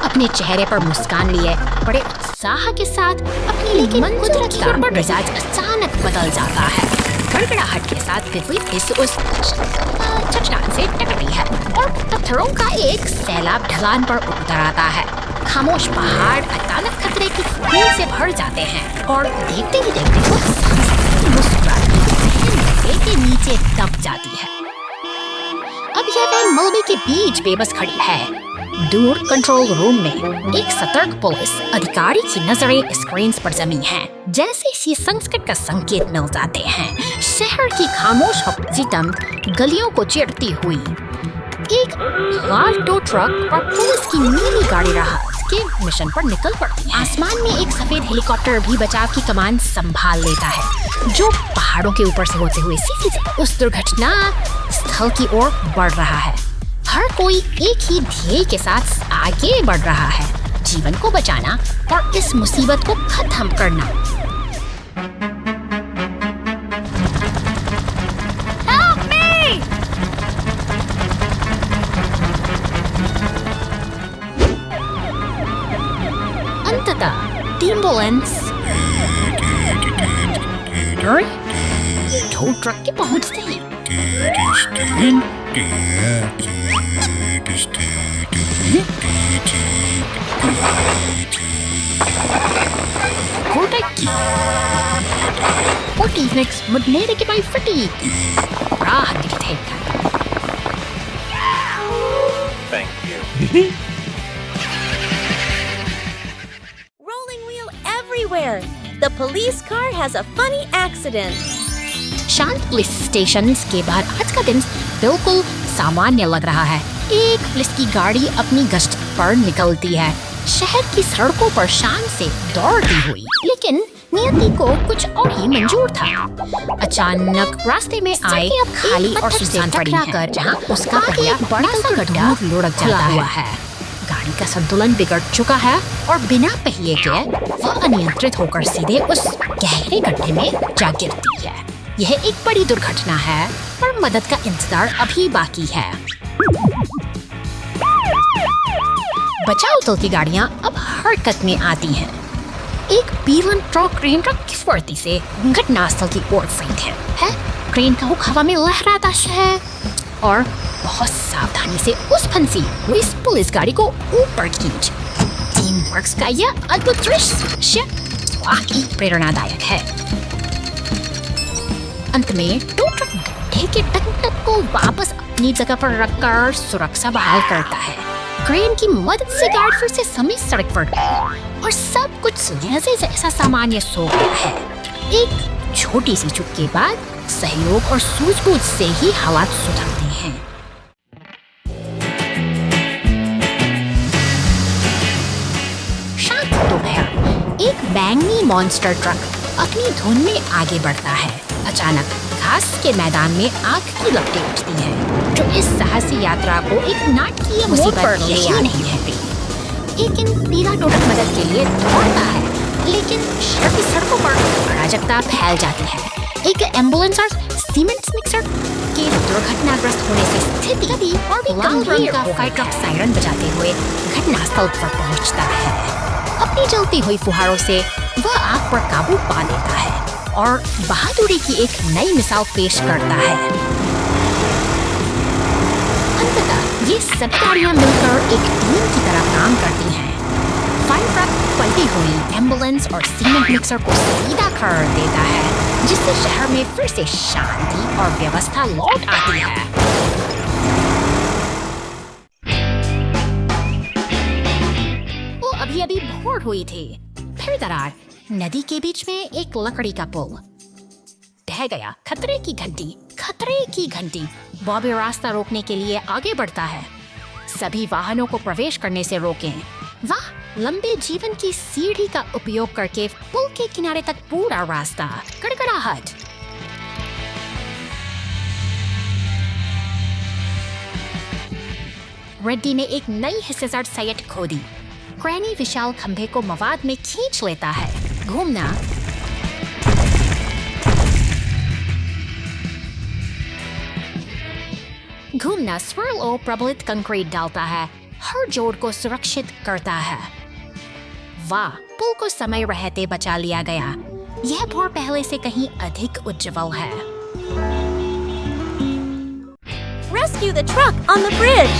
अपने चेहरे पर मुस्कान लिए बड़े उत्साह के साथ अपनी मंजूर पर मिजाज अचानक बदल जाता है। गड़गड़ाहट के साथ बिजली फिर से उस चट्टान से टकराती है और पत्थरों का एक सैलाब ढलान पर उतर आता है। खामोश पहाड़ अचानक खतरे की स्थिति से भर जाते हैं और देखते ही देखते वो मुस्कुराती के नीचे दब जाती है। अब यह वैन मलबे के बीच बेबस खड़ी है। दूर कंट्रोल रूम में एक सतर्क पुलिस अधिकारी की नजरें स्क्रीन्स पर जमी हैं। जैसे ही संकट का संकेत मिल जाते हैं, शहर की खामोश हफ्जीतम गलियों को चिरती हुई एक लाल टो ट्रक और पुलिस की नीली गाड़ी राहत के मिशन पर निकल पड़ती है। आसमान में एक सफेद हेलीकॉप्टर भी बचाव की कमान संभाल लेता है, जो पहाड़ों के ऊपर से होते हुए सीधे उस दुर्घटना स्थल की ओर बढ़ रहा है। हर कोई एक ही ध्येय के साथ आगे बढ़ रहा है, जीवन को बचाना और इस मुसीबत को खत्म करना। Help me! अंततः एम्बुलेंस टो ट्रक के पहुंचते ही Fortnix magnetic by fatigue. Thank you. Rolling wheel everywhere. The police car has a funny accident. शांत पुलिस स्टेशन के बाहर आज का दिन बिल्कुल सामान्य लग रहा है। एक पुलिस की गाड़ी अपनी गश्त पर निकलती है, शहर की सड़कों पर शान से दौड़ती हुई, लेकिन नियति को कुछ और ही मंजूर था। अचानक रास्ते में आए खाली और सुनसान पड़ी है, जहाँ उसका पहिया बड़ा सा गड्ढा लुढ़क जाता हुआ है। गाड़ी का संतुलन बिगड़ चुका है और बिना पहिए के वह अनियंत्रित होकर सीधे उस गहरे गड्ढे में जा गिरती है। यह एक बड़ी दुर्घटना है, पर मदद का इंतजार अभी बाकी है। बचाव दल की गाड़ियां अब हरकत में आती हैं। एक पीलन ट्रक क्रेन ट्रक की फुर्ती से घटनास्थल की ओर फेंकते है। क्रेन का हुक हवा में लहराता है और बहुत सावधानी से उस फंसी हुई इस पुलिस गाड़ी को ऊपर खींच। टीम वर्क्स का यह अद्भुत दृश्य वाकई प्रेरणादायक है। अंत में टो ट्रक गड्ढे के टकटक को वापस अपनी जगह पर रखकर सुरक्षा बहाल करता है। क्रेन की मदद से गाड़ी फिर से समय सड़क पर गई और सब कुछ जैसा सामान्य सो गया है। एक छोटी सी चूक के बाद सहयोग और सूझबूझ से ही हालात सुधरते हैं। शाम दोपहर एक बैंगनी मॉन्स्टर ट्रक अपनी धुन में आगे बढ़ता है। अचानक घास के मैदान में आग की लपटें उठती हैं, जो इस साहसी यात्रा को एक नाटकीय मुसीबत पर ले आ रही है। लेकिन पीला टोटक मदद के लिए दौड़ता है, लेकिन शहर की सड़कों पर अराजकता फैल जाती है। एक एम्बुलेंस और सीमेंट मिक्सर के दुर्घटनाग्रस्त होने से स्थिति और भी लाल रंग का फायर ट्रक सायरन बजाते हुए घटनास्थल पर पहुंचता है। अपनी जलती हुई फुहारों से वह आग पर काबू पा लेता है और बहादुरी की एक नई मिसाल पेश करता है। अंततः ये सब गाड़ियां मिलकर एक टीम की तरह काम करती हैं। फायर ट्रक पलटी हुई एम्बुलेंस और सीमेंट मिक्सर को सीधा कर देता है, जिससे शहर में फिर से शांति और व्यवस्था लौट आती है। वो अभी भोर हुई थी। फिर दरार, नदी के बीच में एक लकड़ी का पुल ढह गया। खतरे की घंटी बॉबी रास्ता रोकने के लिए आगे बढ़ता है। सभी वाहनों को प्रवेश करने से रोकें। वाह, लंबे जीवन की सीढ़ी का उपयोग करके पुल के किनारे तक पूरा रास्ता। गड़गड़ाहट। रेड्डी ने एक नई हिस्सेदार साइट खोदी। क्रेनी विशाल खंभे को मवाद में खींच लेता है। घूमना स्वर्ल और प्रबलित कंक्रीट डालता है। हर जोड़ को सुरक्षित करता है। वाह, पुल को समय रहते बचा लिया गया। यह बहुत पहले से कहीं अधिक उज्जवल है। Rescue the truck on the bridge!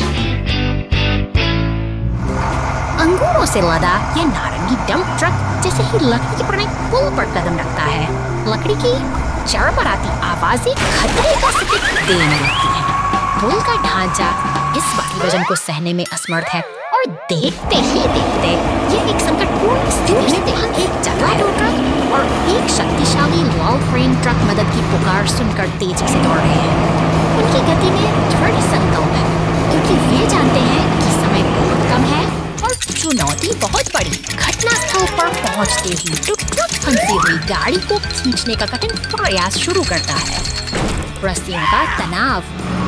अंगूरों से लदा यह नारंगी डंप ट्रक जैसे ही लकड़ी पर एक पुल पर कदम रखता है, लकड़ी की चरमराती आवाजें खतरे का संकेत देने लगती हैं। पुल का ढांचा इस भारी वजन को सहने में असमर्थ है और देखते ही देखते यह एक संकटपूर्ण स्थिति में एक जगह ट्रक और एक शक्तिशाली लाल क्रेन ट्रक मदद की पुकार सुनकर तेजी से दौड़ रहे हैं। उनकी गति में दृढ़ संकल्प है, क्योंकि वे जानते हैं कि समय बहुत कम है और चुनौती बहुत बड़ी। घटनास्थल पर पहुंचते ही टुक-टुक फंसी हुई गाड़ी को खींचने का कठिन प्रयास शुरू करता है। रस्सियों का तनाव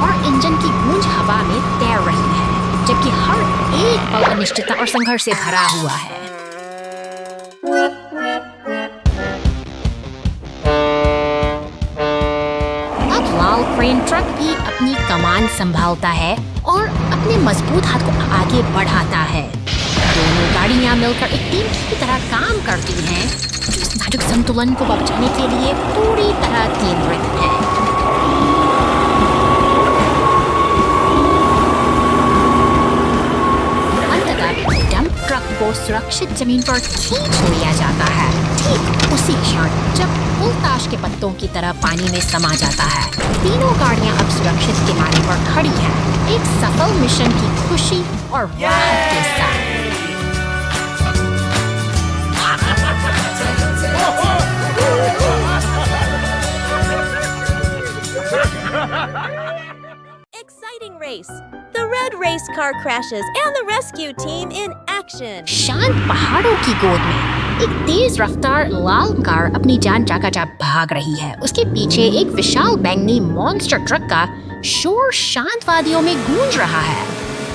और इंजन की गूंज हवा में तैर रही है, जबकि हर एक पल अनिश्चितता और संघर्ष से भरा हुआ है। अब लाल क्रेन ट्रक भी अपनी कमान संभालता है और अपने मजबूत हाथ को आगे बढ़ाता है। दोनों गाड़ियां मिलकर एक टीम की तरह काम करती हैं, जो इस नाजुक संतुलन को बचाने के लिए पूरी तरह केंद्रित है। ट्रक को सुरक्षित जमीन पर खींच लिया जाता है। ठीक उसी क्षण जब पुल ताश के पत्तों की तरह पानी में समा जाता है, तीनों गाड़ियां अब सुरक्षित किनारे पर खड़ी हैं, एक सफल मिशन की खुशी और राहत के साथ। Exciting race! The red race car crashes and the rescue team in action. शांत पहाड़ों की गोद में एक तेज रफ्तार लाल कार अपनी जान चाका भाग रही है। उसके पीछे एक विशाल बैंगनी मॉन्स्टर ट्रक का शोर शांत वादियों में गूंज रहा है,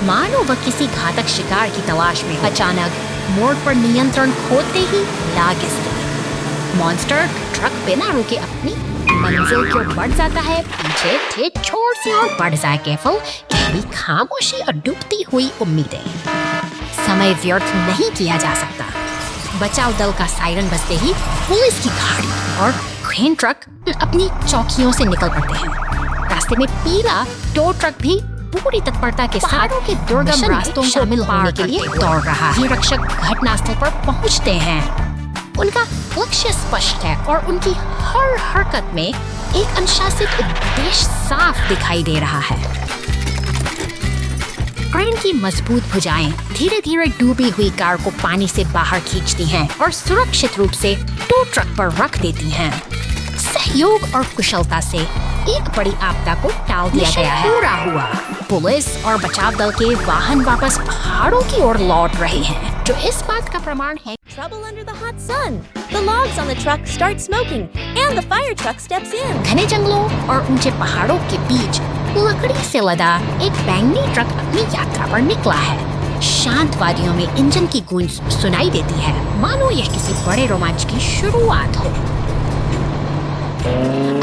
मानो वह किसी घातक शिकार की तलाश में। अचानक मोड़ पर नियंत्रण खोते ही लागिस गई। मॉन्स्टर ट्रक बिना रुके अपनी मंजिल की ओर बढ़ जाता है। पीछे थे छोर से और बढ़ जाए केवल गहरी खामोशी और डूबती हुई उम्मीदें। समय व्यर्थ नहीं किया जा सकता। बचाव दल का सायरन बजते ही पुलिस की गाड़ी और क्रेन ट्रक अपनी चौकियों से निकल पड़ते हैं। रास्ते में पीला टो ट्रक भी पूरी तत्परता के साथ के दुर्गम रास्तों शामिल होने के लिए दौड़ रहा है। ये रक्षक घटनास्थल पर पहुंचते हैं। उनका लक्ष्य स्पष्ट है और उनकी हर हरकत में एक अनुशासित उद्देश्य साफ दिखाई दे रहा है। क्रेन की मजबूत भुजाएं धीरे धीरे डूबी हुई कार को पानी से बाहर खींचती हैं और सुरक्षित रूप से टो ट्रक पर रख देती हैं। सहयोग और कुशलता से एक बड़ी आपदा को टाल दिया गया है। पूरा हुआ। पुलिस और बचाव दल के वाहन वापस पहाड़ों की ओर लौट रहे हैं, जो इस बात का प्रमाण है। Trouble under the hot sun. The logs on the truck start smoking and the fire truck steps in. घने जंगलों और ऊंचे पहाड़ों के बीच लकड़ी से लदा एक बैंगनी ट्रक अपनी यात्रा पर निकला है। शांत वादियों में इंजन की गूंज सुनाई देती है, मानो यह किसी बड़े रोमांच की शुरुआत हो।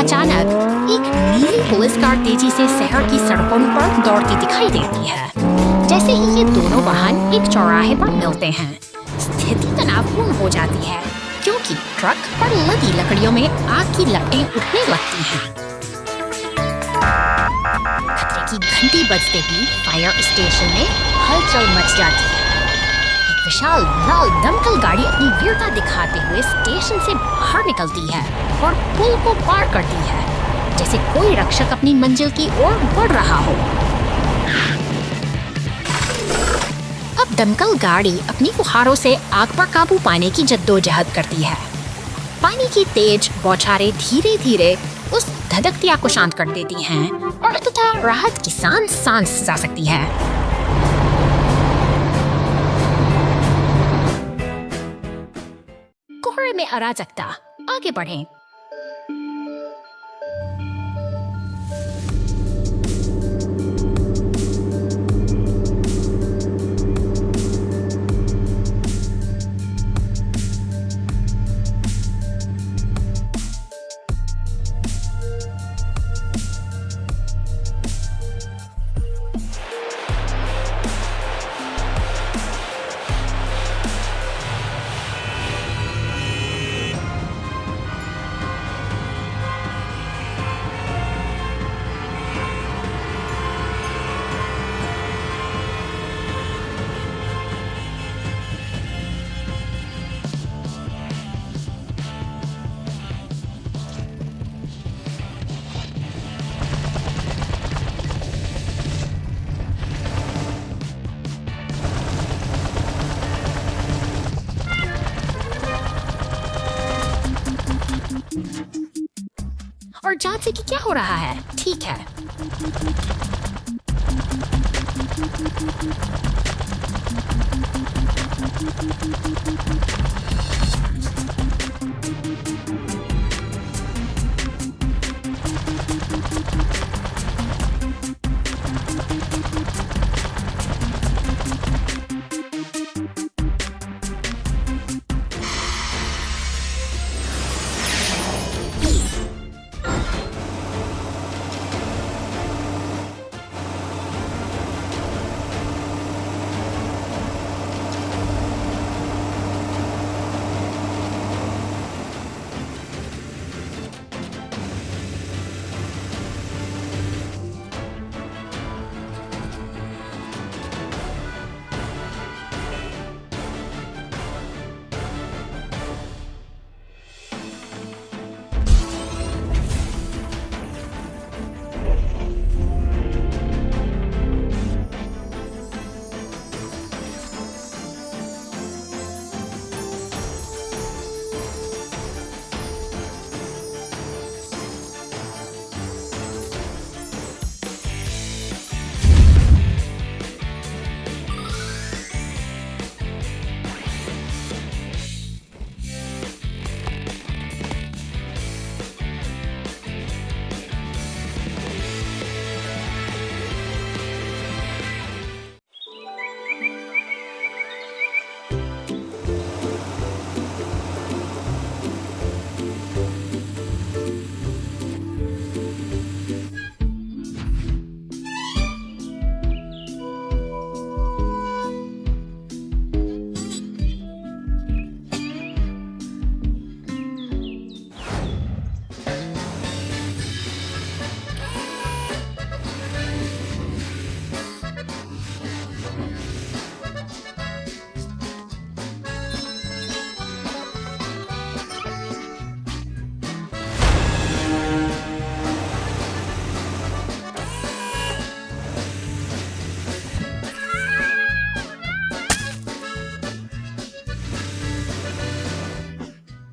अचानक एक नीली पुलिस कार तेजी से शहर की सड़कों पर दौड़ती दिखाई देती है। जैसे ही ये दोनों वाहन एक चौराहे पर मिलते हैं, स्थिति तनावपूर्ण हो जाती है, क्योंकि ट्रक पर लदी लकड़ियों में आग की लपटें उठने लगती हैं। खतरे की घंटी बजते ही फायर स्टेशन में हलचल मच जाती है। एक विशाल लाल दमकल गाड़ी अपनी वीरता दिखाते हुए स्टेशन से बाहर निकलती है और पुल को पार करती है, जैसे कोई रक्षक अपनी मंजिल की ओर बढ़ रहा हो। अब दमकल गाड़ी अपनी फुहारों से आग पर काबू पाने की जद्दोजहद करती है। पानी की तेज बौछारें धीरे धीरे उस धधकती आग को शांत कर देती हैं और अंततः राहत की सांस जा सकती है। कोहरे में अराजकता, आगे बढ़ें। जांच से कि क्या हो रहा है। ठीक है।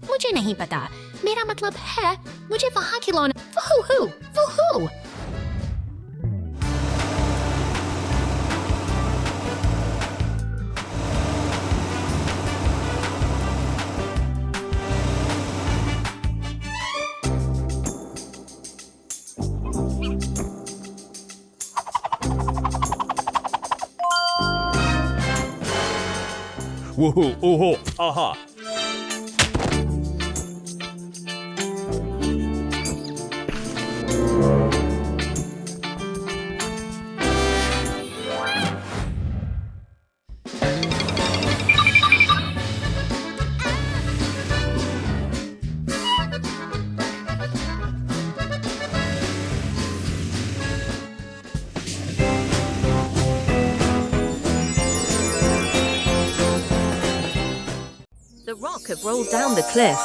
मुझे नहीं पता, मेरा मतलब है मुझे वहाँ खिलौना। वूहू, वूहू। वूहू, ओहो, आहा। The rock had rolled down the cliff.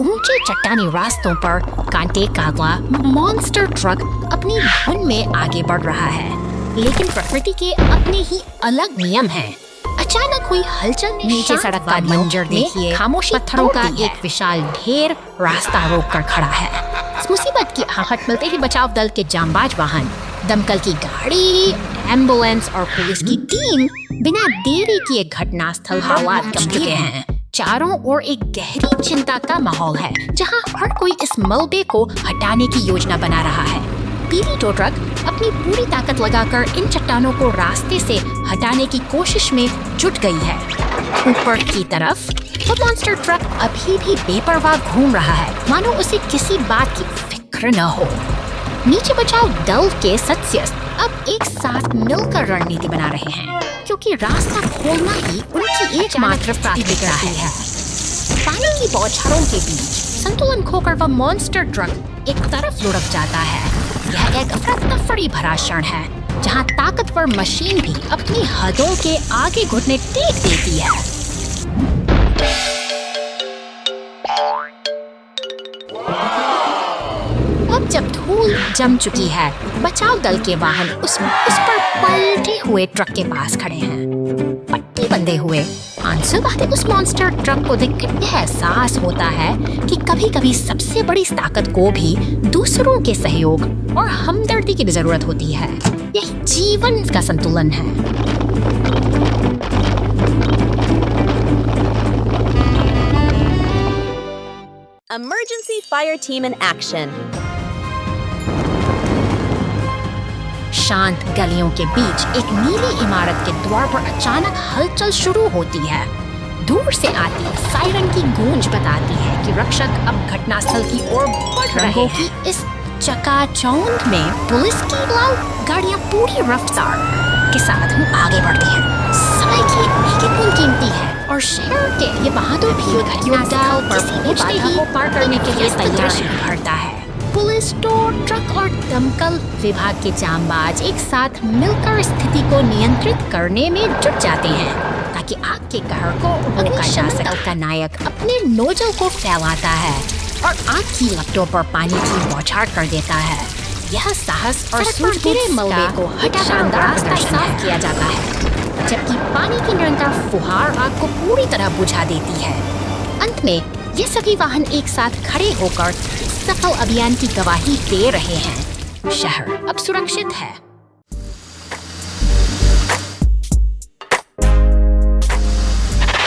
ऊंचे चट्टानी रास्तों पर कांटे कागला मॉन्स्टर ट्रक अपनी धुन में आगे बढ़ रहा है, लेकिन प्रकृति के अपने ही अलग नियम हैं। अचानक हुई हलचल ने नीचे सड़क का मंजर देखिए। खामोशी पत्थरों का एक विशाल ढेर रास्ता रोककर खड़ा है। मुसीबत की आहट मिलते ही बचाव दल के जांबाज वाहन, दमकल की गाड़ी, एम्बुलेंस और पुलिस की टीम बिना देरी किए घटनास्थल पर पहुंच चुके हैं। चारों ओर एक गहरी चिंता का माहौल है, जहां हर कोई इस मलबे को हटाने की योजना बना रहा है। पीली टो ट्रक अपनी पूरी ताकत लगाकर इन चट्टानों को रास्ते से हटाने की कोशिश में जुट गई है। ऊपर की तरफ वो मॉन्स्टर ट्रक अभी भी बेपरवाह घूम रहा है, मानो उसे किसी बात की फिक्र न हो। नीचे बचाव दल के सदस्य अब एक साथ मिलकर रणनीति बना रहे हैं, क्योंकि रास्ता खोलना ही उनकी एकमात्र प्राथमिकता है। पानी की बौछारों के बीच संतुलन खोकर वह मॉन्स्टर ट्रक एक तरफ लुढ़क जाता है। यह एक अफरा-तफरी भरा क्षण है, जहां ताकतवर मशीन भी अपनी हदों के आगे घुटने टेक देती है। अब जब धूल जम चुकी है, बचाव दल के वाहन उस पर पलटे हुए ट्रक के पास खड़े हैं। पट्टी बंधे हुए शांत सुबह उस मॉन्स्टर ट्रक को देखकर यह एहसास होता है कि कभी-कभी सबसे बड़ी ताकत को भी दूसरों के सहयोग और हमदर्दी की जरूरत होती है। यही जीवन का संतुलन है। Emergency fire team in action. शांत गलियों के बीच एक नीली इमारत के द्वार पर अचानक हलचल शुरू होती है। दूर से आती सायरन की गूंज बताती है कि रक्षक अब घटनास्थल की ओर बढ़ रहे हैं। इस चकाचौंध में पुलिस की लाल गाड़ियां पूरी रफ्तार के साथ आगे बढ़ती हैं। समय की एक कीमती है और शहर के ये बहादुर भी घटनास्थल पर पहुंचते ही पार करने के लिए तैयार करता है। पुलिस, टो ट्रक और दमकल विभाग के जांबाज एक साथ मिलकर स्थिति को नियंत्रित करने में जुट जाते हैं ताकि आग के कहर को रोका जा सके। का नायक अपने नोजल को फैलाता है और आग की लपटों पर पानी की बौछार कर देता है। यह साहस और सूझबूझ मलबे को हटा शानदार रास्ता साफ किया जाता है, जबकि पानी की निरंतर फुहार आग को पूरी तरह बुझा देती है। अंत में ये सभी वाहन एक साथ खड़े होकर सफल अभियान की गवाही दे रहे हैं। शहर अब सुरक्षित है।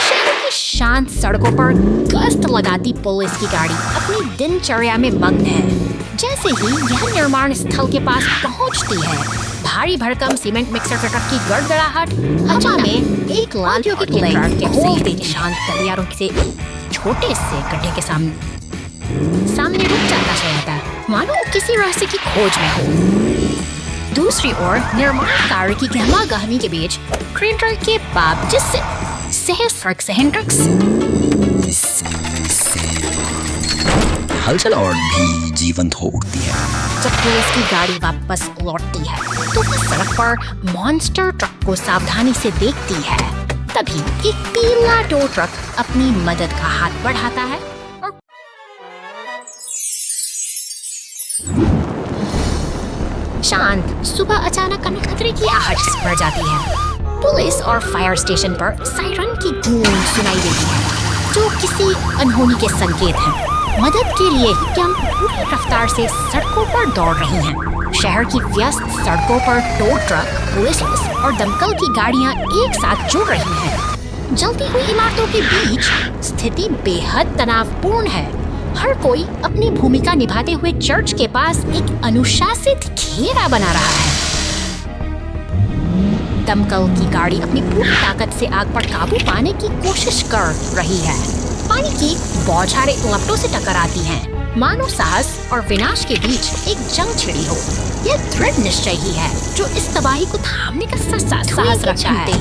शहर की शांत सड़कों पर गश्त लगाती पुलिस की गाड़ी अपनी दिनचर्या में मग्न है। जैसे ही यह निर्माण स्थल के पास पहुंचती है, भारी भरकम सीमेंट मिक्सर ट्रक की गड़गड़ाहट हवा में एक लाल ट्रक के सीधे शांत गलियारों से छोटे से गड्ढे के सामने रुक जाता है, मानो किसी रास्ते की खोज में हो। दूसरी ओर निर्माण कार्य की गहमा गहमी के बीच क्रेन ट्रक के बाप जिससे हलचल और भी जीवंत हो उठती है। जब पुलिस की गाड़ी वापस लौटती है तो वह सड़क पर मॉन्स्टर ट्रक को सावधानी से देखती है। तभी एक पीला टो ट्रक अपनी मदद का हाथ बढ़ाता है और शांत सुबह अचानक खतरे की आहट बढ़ जाती है। पुलिस और फायर स्टेशन पर सायरन की गूंज सुनाई देती है, जो किसी अनहोनी के संकेत हैं। मदद के लिए क्या पूरी रफ्तार से सड़कों पर दौड़ रही हैं। शहर की व्यस्त सड़कों पर टो ट्रक, पुलिस और दमकल की गाड़ियां एक साथ जुड़ रही हैं। जलती हुई इमारतों के बीच स्थिति बेहद तनावपूर्ण है। हर कोई अपनी भूमिका निभाते हुए चर्च के पास एक अनुशासित घेरा बना रहा है। दमकल की गाड़ी अपनी पूरी ताकत से आग पर काबू पाने की कोशिश कर रही है। पानी की बौछारें लपटों से टकराती हैं, मानो साहस और विनाश के बीच एक जंग छिड़ी हो। यह दृढ़ निश्चय ही है जो इस तबाही को थामने का साहस रखता है।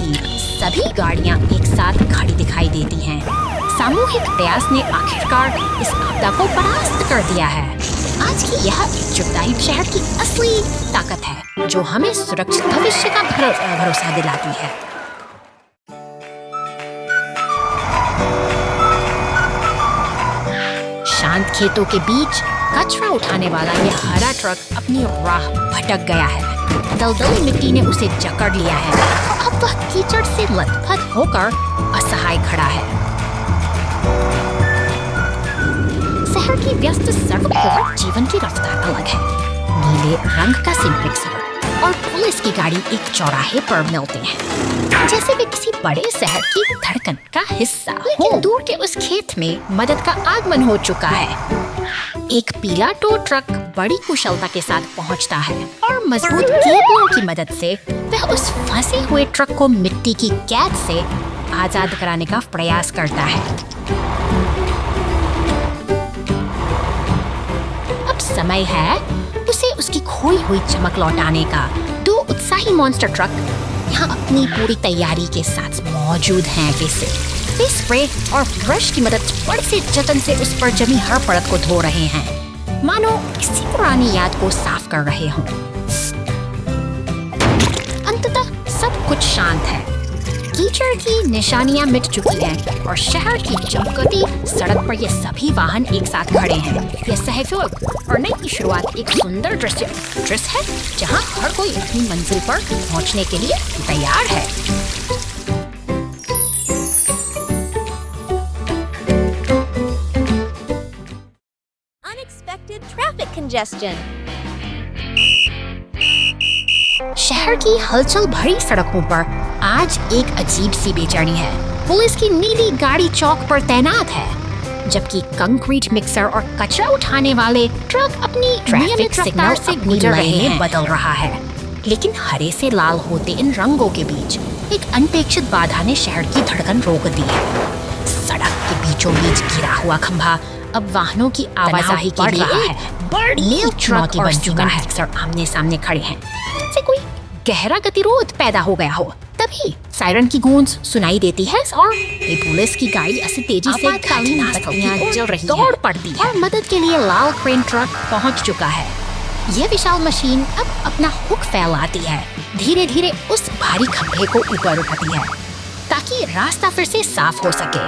सभी गाड़ियां एक साथ खड़ी दिखाई देती हैं। सामूहिक प्रयास ने आखिरकार इस आपदा को परास्त कर दिया है। आज की यह एकजुटता ही शहर की असली ताकत है, जो हमें सुरक्षित भविष्य का भरोसा दिलाती है। शांत खेतों के बीच कचरा उठाने वाला यह हरा ट्रक अपनी राह भटक गया है। दलदली मिट्टी ने उसे जकड़ लिया है और अब वह कीचड़ से लथपथ होकर असहाय खड़ा है। शहर की व्यस्त सड़क पर जीवन की रफ्तार अलग है। नीले रंग का सिंपलेक सड़क और पुलिस की गाड़ी एक चौराहे पर मिलते हैं, जैसे वे किसी बड़े शहर की धड़कन का हिस्सा। लेकिन दूर के उस खेत में मदद का आगमन हो चुका है। एक पीला टो ट्रक बड़ी कुशलता के साथ पहुंचता है और मजबूत केबलों की मदद से वह उस फंसे हुए ट्रक को मिट्टी की कैद से आजाद कराने का प्रयास करता है। अब समय है उसे उसकी खोई हुई चमक लौटाने का। दो उत्साही मॉन्स्टर ट्रक यहाँ अपनी पूरी तैयारी के साथ मौजूद हैं। वे स्प्रे और ब्रश की मदद बड़े से जतन से उस पर जमी हर परत को धो रहे हैं, मानो किसी पुरानी याद को साफ कर रहे हों। अंततः सब कुछ शांत है। कीचड़ की निशानियां मिट चुकी हैं और शहर की चमकती सड़क पर ये सभी वाहन एक साथ खड़े हैं। यह सहयोग और नई शुरुआत एक सुंदर दृश्य है, जहां हर कोई अपनी मंजिल पर पहुंचने के लिए तैयार है। congestion. शहर की हलचल भरी सड़कों पर आज एक अजीब सी बेचैनी है। पुलिस की नीली गाड़ी चौक पर तैनात है, जबकि कंक्रीट मिक्सर और कचरा उठाने वाले ट्रक अपनी ट्रैफिक सिग्नल से गुजर रहे हैं बदल रहा है। लेकिन हरे से लाल होते इन रंगों के बीच एक अनपेक्षित बाधा ने शहर की धड़कन रोक दी है। सड़क के बीचों बीच गिरा हुआ खंभा अब वाहनों की आवाजाही बढ़ रहा है। बड़ी चुनौती बन चुका है। मिक्सर आमने सामने खड़े हैं, जैसे कोई गहरा गतिरोध पैदा हो गया हो। तभी सायरन की गूंज सुनाई देती है और पुलिस की गाड़ी ऐसी तेजी से घटनास्थल चल रही दौड़ पड़ती है और मदद के लिए लाल क्रेन ट्रक पहुंच चुका है। यह विशाल मशीन अब अपना हुक फैलाती है, धीरे धीरे उस भारी खंभे को ऊपर उठाती है ताकि रास्ता फिर से साफ हो सके।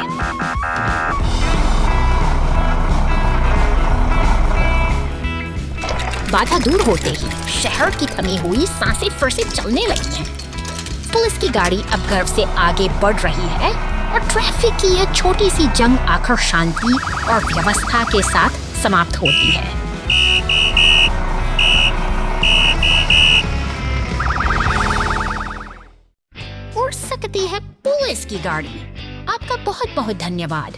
बाधा दूर होते ही शहर की थमी हुई सांसें फिर से चलने लगी हैं। पुलिस की गाड़ी अब गर्व से आगे बढ़ रही है और ट्रैफिक की यह छोटी सी जंग आखिर शांति और व्यवस्था के साथ समाप्त होती है। उड़ सकती है पुलिस की गाड़ी। आपका बहुत बहुत धन्यवाद।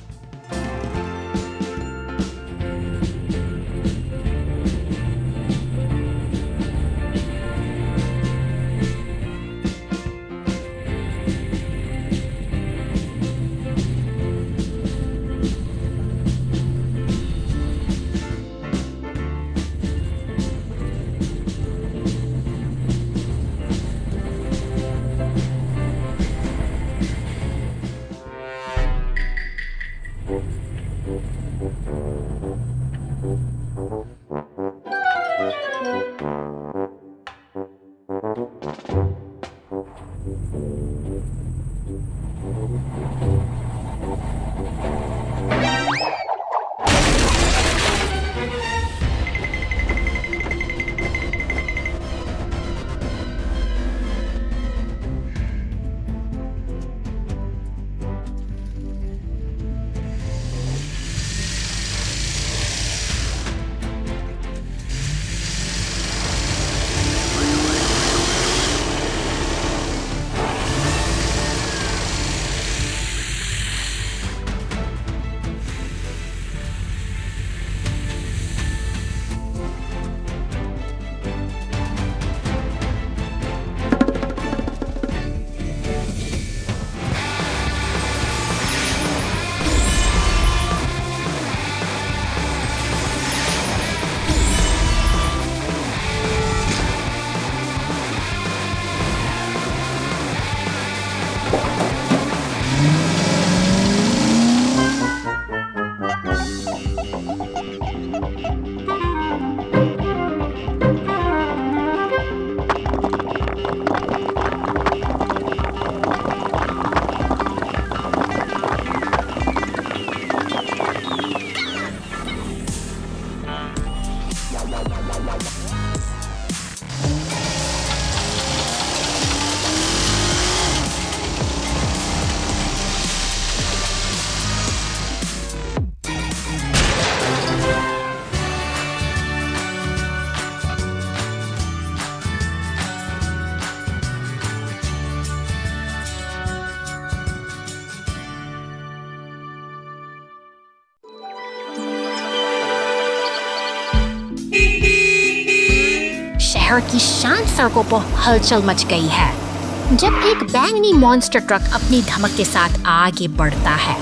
शहर की शांत सड़कों पर हलचल मच गई है जब एक बैंगनी मॉन्स्टर ट्रक अपनी धमक के साथ आगे बढ़ता है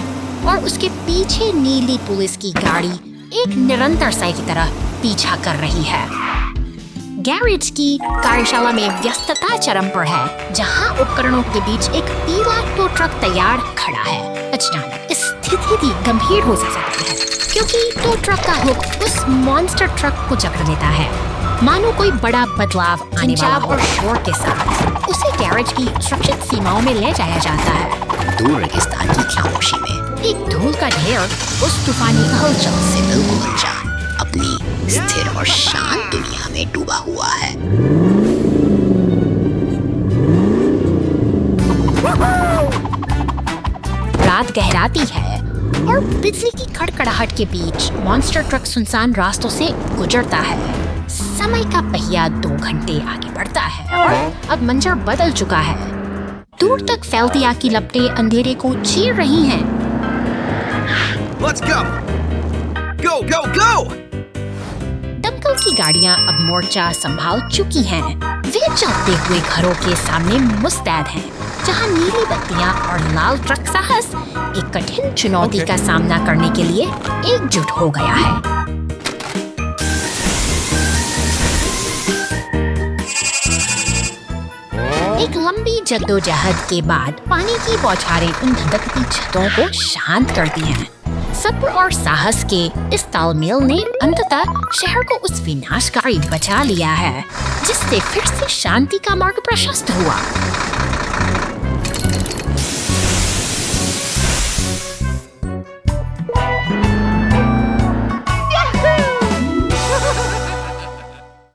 और उसके पीछे नीली पुलिस की गाड़ी एक निरंतर साई की तरह पीछा कर रही है। गैरेज की कार्यशाला में व्यस्तता चरम पर है, जहां उपकरणों के बीच एक पीला टो ट्रक तैयार खड़ा है। अचानक स्थिति गंभीर हो सकती है क्योंकि टो ट्रक का हुक उस मॉन्स्टर ट्रक को जकड़ लेता है, मानो कोई बड़ा बदलाव आने वाला हो। और शोर के साथ उसे गैरेज की सुरक्षित सीमाओं में ले जाया जाता है। दूर रेगिस्तान की खामोशी में एक धूल का ढेर उस तूफानी हलचल से बिल्कुल अनजान अपनी स्थिर और शांत दुनिया में डूबा हुआ है। रात गहराती है और बिजली की कड़कड़ाहट के बीच मॉन्स्टर ट्रक सुनसान रास्तों से गुजरता है। समय का पहिया 2 घंटे आगे बढ़ता है और अब मंजर बदल चुका है। दूर तक फैलती आग की लपटें अंधेरे को चीर रही हैं। Let's go! Go, go, go! दमकल की गाड़ियां अब मोर्चा संभाल चुकी हैं। वे चलते हुए घरों के सामने मुस्तैद हैं, जहां नीली बत्तियां और लाल ट्रक साहस एक कठिन चुनौती का सामना करने के लिए एकजुट हो गया है। एक लंबी जद्दोजहद के बाद पानी की बौछारें उन धधकती छतों को शांत करती हैं। सब्र और साहस के इस तालमेल ने अंततः शहर को उस विनाशकारी बचा लिया है, जिससे फिर से शांति का मार्ग प्रशस्त हुआ।